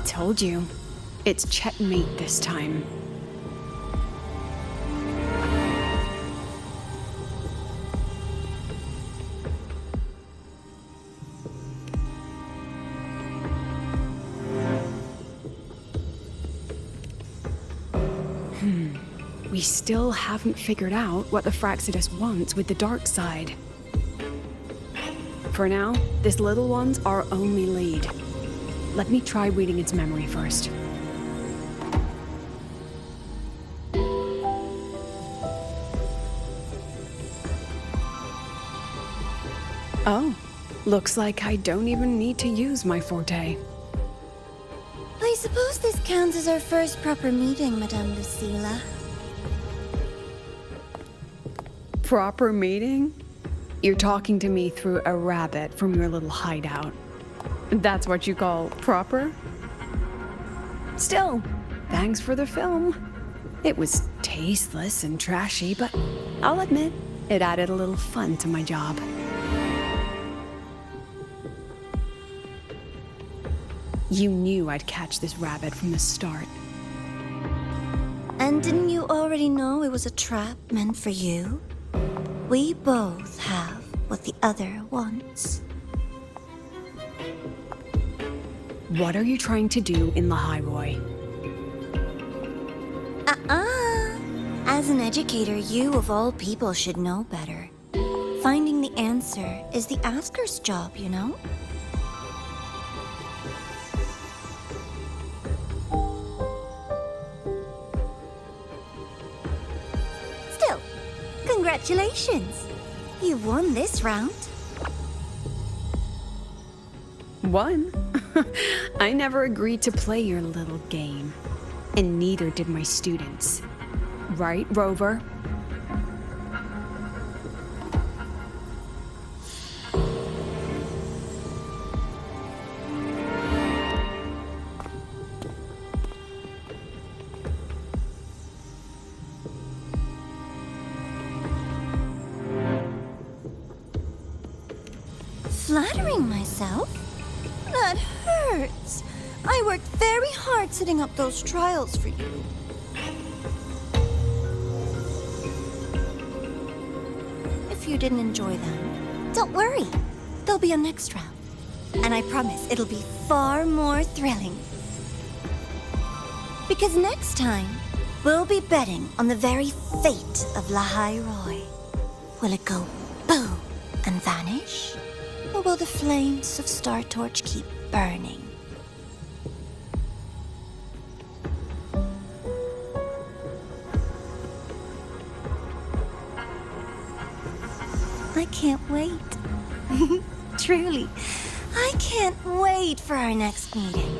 Told you. It's checkmate this time. we still haven't figured out what the Fraxidus wants with the dark side. For now, this little one's our only lead. Let me try reading its memory first. Oh, looks like I don't even need to use my forte. I suppose this counts as our first proper meeting, Madame Lucilla. Proper meeting? You're talking to me through a rabbit from your little hideout. That's what you call proper? Still, thanks for the film. It was tasteless and trashy, but I'll admit, it added a little fun to my job. You knew I'd catch this rabbit from the start. And didn't you already know it was a trap meant for you? We both have what the other wants. What are you trying to do in Lahai-Roi? As an educator, you of all people should know better. Finding the answer is the asker's job, you know? Still, congratulations! You won this round. Won? I never agreed to play your little game. And neither did my students. Right, Rover? Flattering myself? That hurts. I worked very hard setting up those trials for you. If you didn't enjoy them, don't worry. There'll be a next round. And I promise it'll be far more thrilling. Because next time, we'll be betting on the very fate of Lahai-Roi. Will it go boom and vanish? Or will the flames of Startorch keep burning? I can't wait. Truly, I can't wait for our next meeting.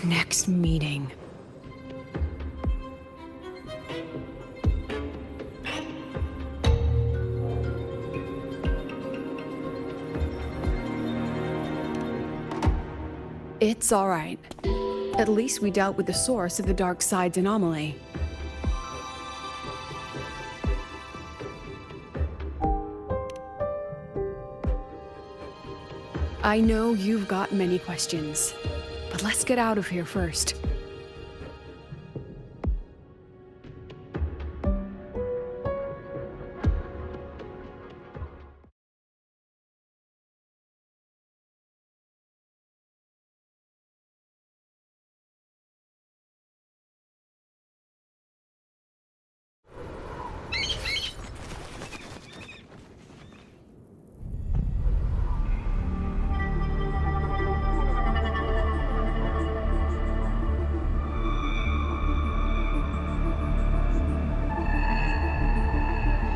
Next meeting. It's all right. At least we dealt with the source of the dark side's anomaly. I know you've got many questions, but let's get out of here first.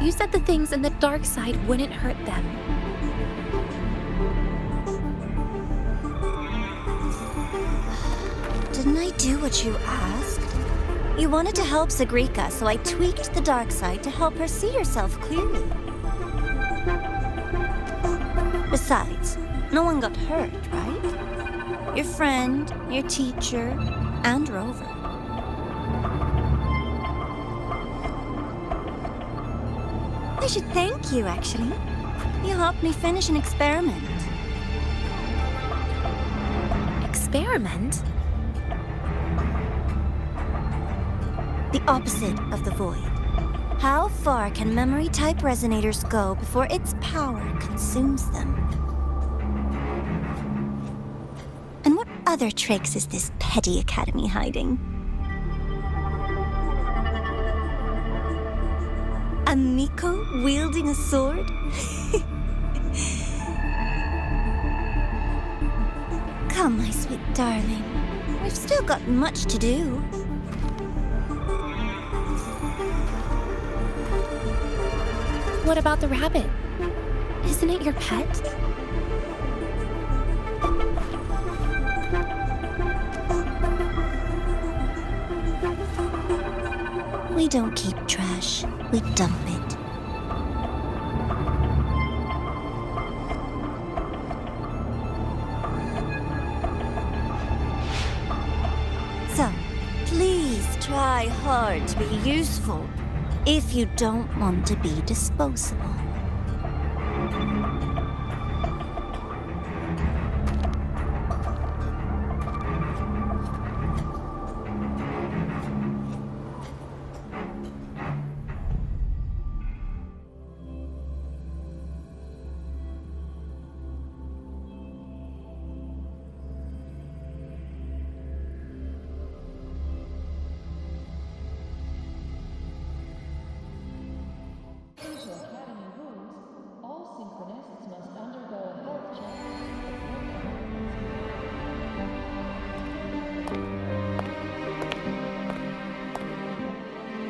You said the things in the dark side wouldn't hurt them. Didn't I do what you asked? You wanted to help Segrika, so I tweaked the dark side to help her see herself clearly. Besides, no one got hurt, right? Your friend, your teacher, and Rover. I should thank you, actually. You helped me finish an experiment. Experiment? The opposite of the void. How far can memory-type resonators go before its power consumes them? And what other tricks is this petty academy hiding? A Miko wielding a sword? Come, my sweet darling. We've still got much to do. What about the rabbit? Isn't it your pet? We don't keep trash, we dump it. So, please try hard to be useful if you don't want to be disposable.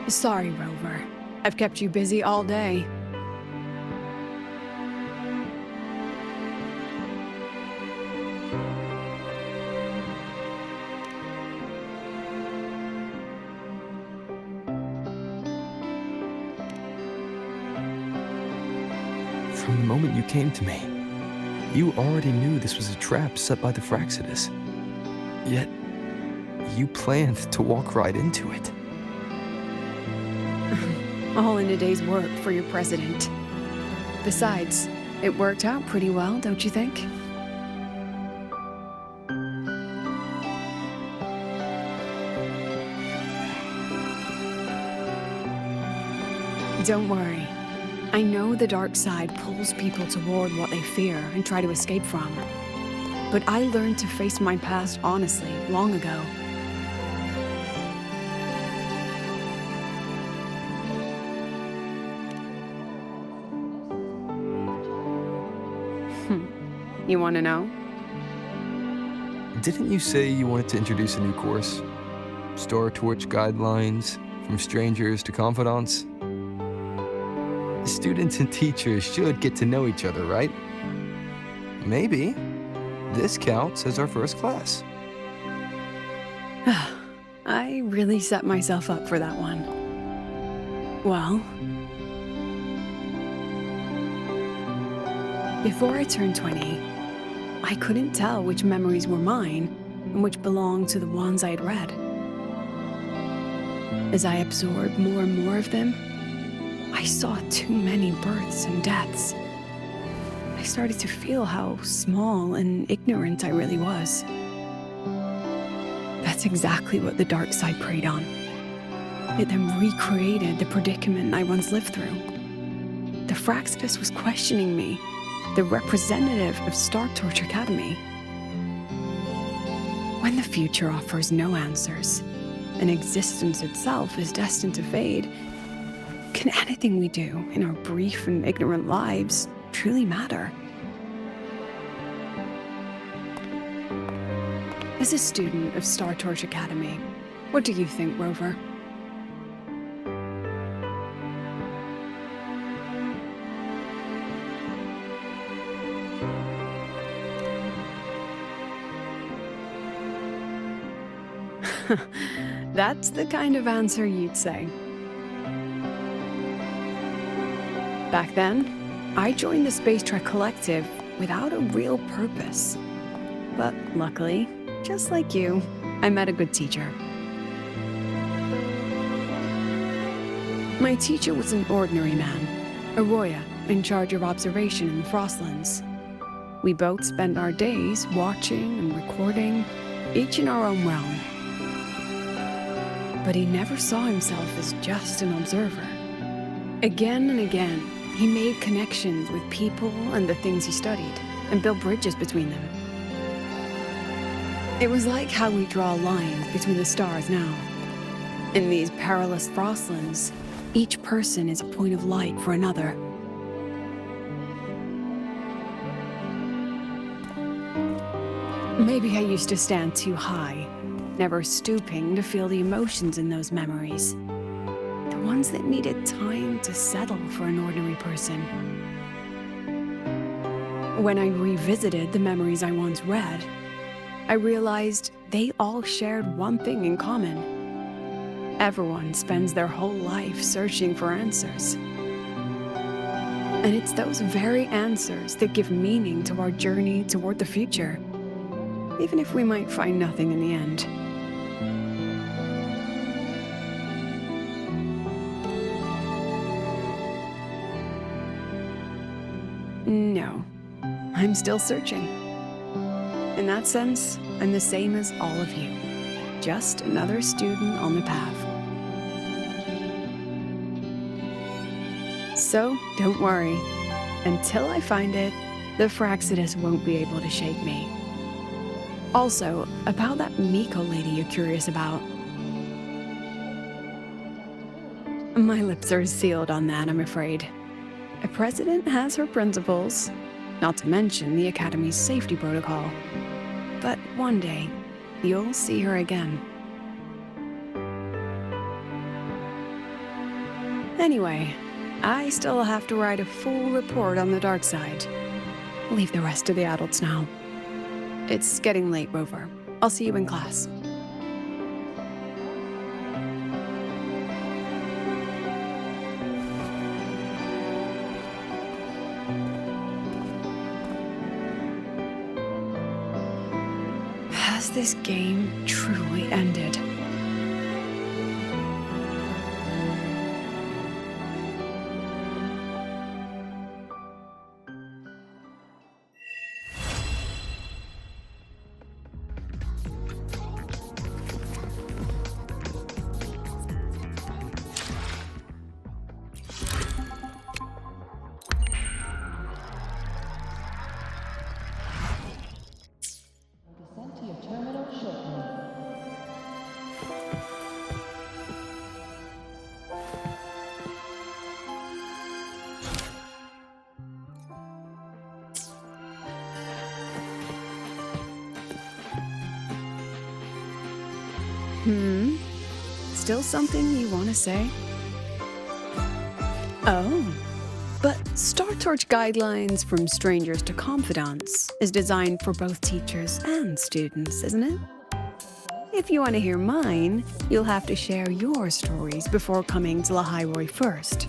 Sorry, Rover. I've kept you busy all day. From the moment you came to me, you already knew this was a trap set by the Fraxidus. Yet, you planned to walk right into it. All in a day's work for your president. Besides, it worked out pretty well, don't you think? Don't worry. I know the dark side pulls people toward what they fear and try to escape from. But I learned to face my past honestly long ago. You want to know? Didn't you say you wanted to introduce a new course? Startorch guidelines, from strangers to confidants? Students and teachers should get to know each other, right? Maybe this counts as our first class. I really set myself up for that one. Well, before I turned 20, I couldn't tell which memories were mine and which belonged to the ones I had read. As I absorbed more and more of them, I saw too many births and deaths. I started to feel how small and ignorant I really was. That's exactly what the dark side preyed on. It then recreated the predicament I once lived through. The Fraxidus was questioning me, the representative of Startorch Academy. When the future offers no answers, and existence itself is destined to fade, can anything we do in our brief and ignorant lives truly matter? As a student of Startorch Academy, what do you think, Rover? That's the kind of answer you'd say. Back then, I joined the Space Trek Collective without a real purpose. But luckily, just like you, I met a good teacher. My teacher was an ordinary man, a Roya in charge of observation in the Frostlands. We both spent our days watching and recording, each in our own realm. but he never saw himself as just an observer. Again and again, he made connections with people and the things he studied, and built bridges between them. It was like how we draw lines between the stars now. In these perilous frostlands, each person is a point of light for another. Maybe I used to stand too high, never stooping to feel the emotions in those memories. The ones that needed time to settle for an ordinary person. When I revisited the memories I once read, I realized they all shared one thing in common. Everyone spends their whole life searching for answers. And it's those very answers that give meaning to our journey toward the future, even if we might find nothing in the end. No, I'm still searching. In that sense, I'm the same as all of you, just another student on the path. So, don't worry. Until I find it, the Fraxidus won't be able to shake me. Also, about that Miko lady you're curious about. My lips are sealed on that, I'm afraid. A president has her principles, not to mention the Academy's safety protocol. But one day, you'll see her again. Anyway, I still have to write a full report on the dark side. Leave the rest to the adults now. It's getting late, Rover. I'll see you in class. Has this game truly ended? Still something you want to say? Oh, but Startorch Guidelines from Strangers to Confidants is designed for both teachers and students, isn't it? If you want to hear mine, you'll have to share your stories before coming to Lahai-Roi first.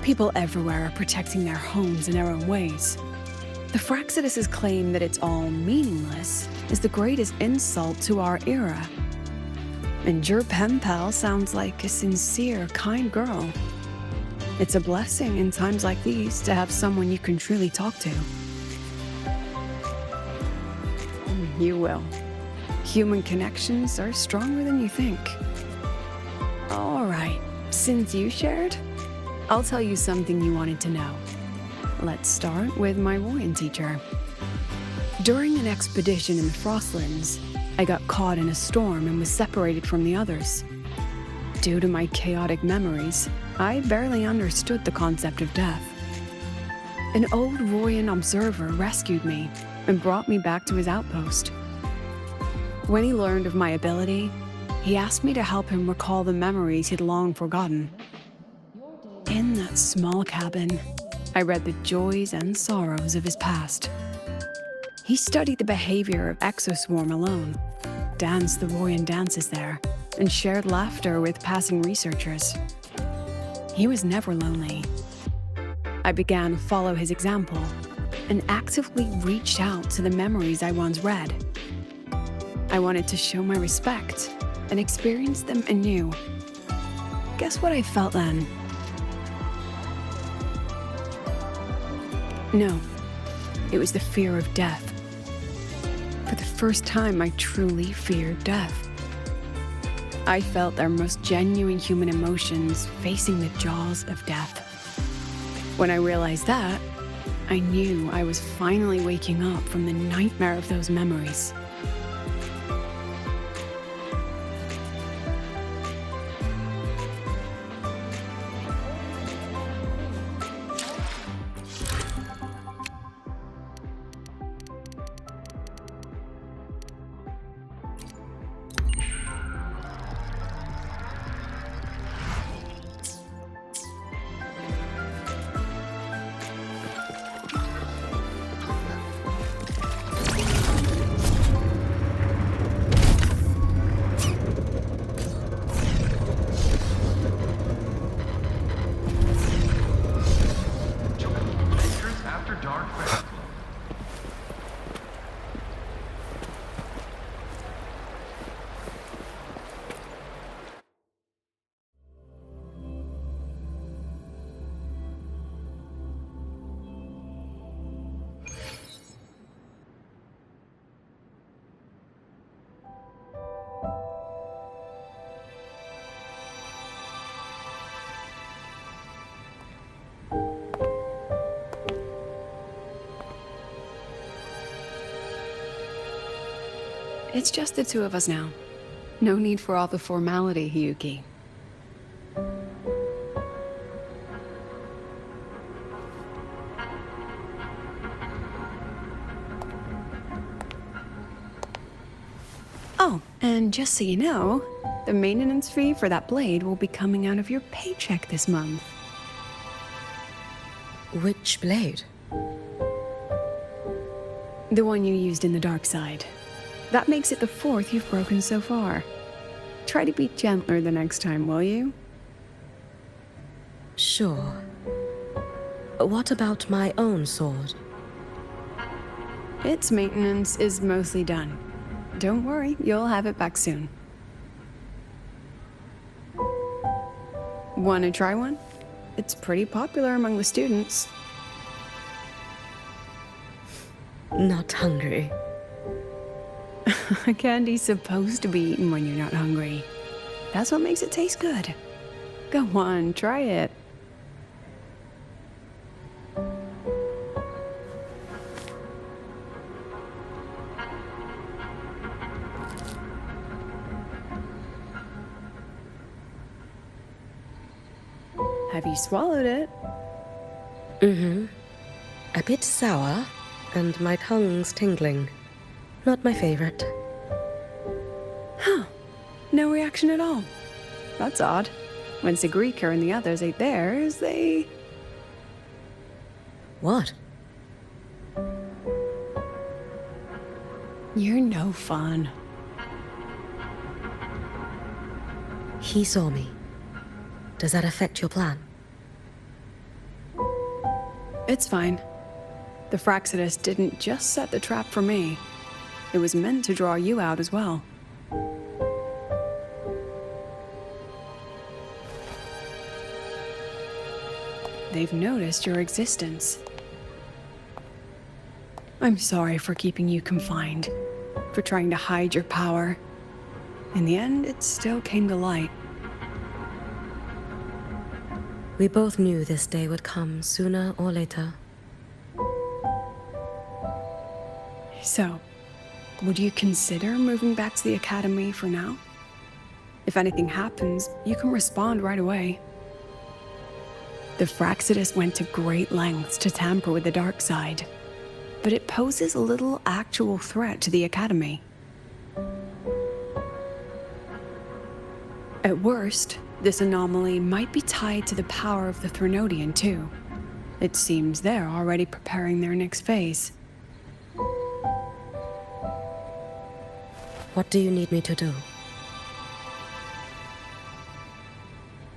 People everywhere are protecting their homes in their own ways. The Fraxidus' claim that it's all meaningless is the greatest insult to our era. And your pen pal sounds like a sincere, kind girl. It's a blessing in times like these to have someone you can truly talk to. You will. Human connections are stronger than you think. All right, since you shared, I'll tell you something you wanted to know. Let's start with my Royan teacher. During an expedition in the Frostlands, I got caught in a storm and was separated from the others. Due to my chaotic memories, I barely understood the concept of death. An old Royan observer rescued me and brought me back to his outpost. When he learned of my ability, he asked me to help him recall the memories he'd long forgotten. In that small cabin, I read the joys and sorrows of his past. He studied the behavior of Exoswarm alone, danced the Royan dances there, and shared laughter with passing researchers. He was never lonely. I began to follow his example and actively reached out to the memories I once read. I wanted to show my respect and experience them anew. Guess what I felt then? No, it was the fear of death. For the first time, I truly feared death. I felt our most genuine human emotions facing the jaws of death. When I realized that, I knew I was finally waking up from the nightmare of those memories. It's just the two of us now. No need for all the formality, Hyuki. Oh, and just so you know, the maintenance fee for that blade will be coming out of your paycheck this month. Which blade? The one you used in the dark side. That makes it the 4th you've broken so far. Try to be gentler the next time, will you? Sure. What about my own sword? Its maintenance is mostly done. Don't worry, you'll have it back soon. Wanna try one? It's pretty popular among the students. Not hungry. Candy's supposed to be eaten when you're not hungry. That's what makes it taste good. Go on, try it. Have you swallowed it? Mm-hmm. A bit sour, and my tongue's tingling. Not my favorite. Huh. No reaction at all. That's odd. When Segue and the others ate theirs, they... What? You're no fun. He saw me. Does that affect your plan? It's fine. The Fraxidus didn't just set the trap for me. It was meant to draw you out as well. They've noticed your existence. I'm sorry for keeping you confined, for trying to hide your power. In the end, it still came to light. We both knew this day would come sooner or later. So, would you consider moving back to the academy for now? If anything happens, you can respond right away. The Fraxidus went to great lengths to tamper with the dark side, but it poses a little actual threat to the academy. At worst, this anomaly might be tied to the power of the Threnodian too. It seems they're already preparing their next phase. What do you need me to do?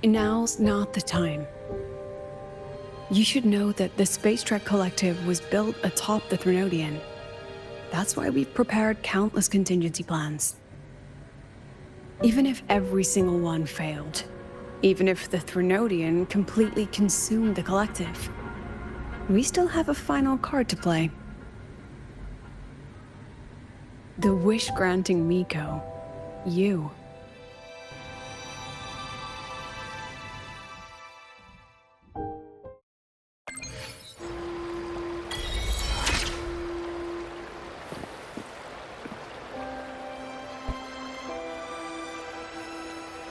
Now's not the time. You should know that the Space Trek Collective was built atop the Threnodian. That's why we've prepared countless contingency plans. Even if every single one failed, even if the Threnodian completely consumed the Collective, We still have a final card to play. The wish-granting Miko. You.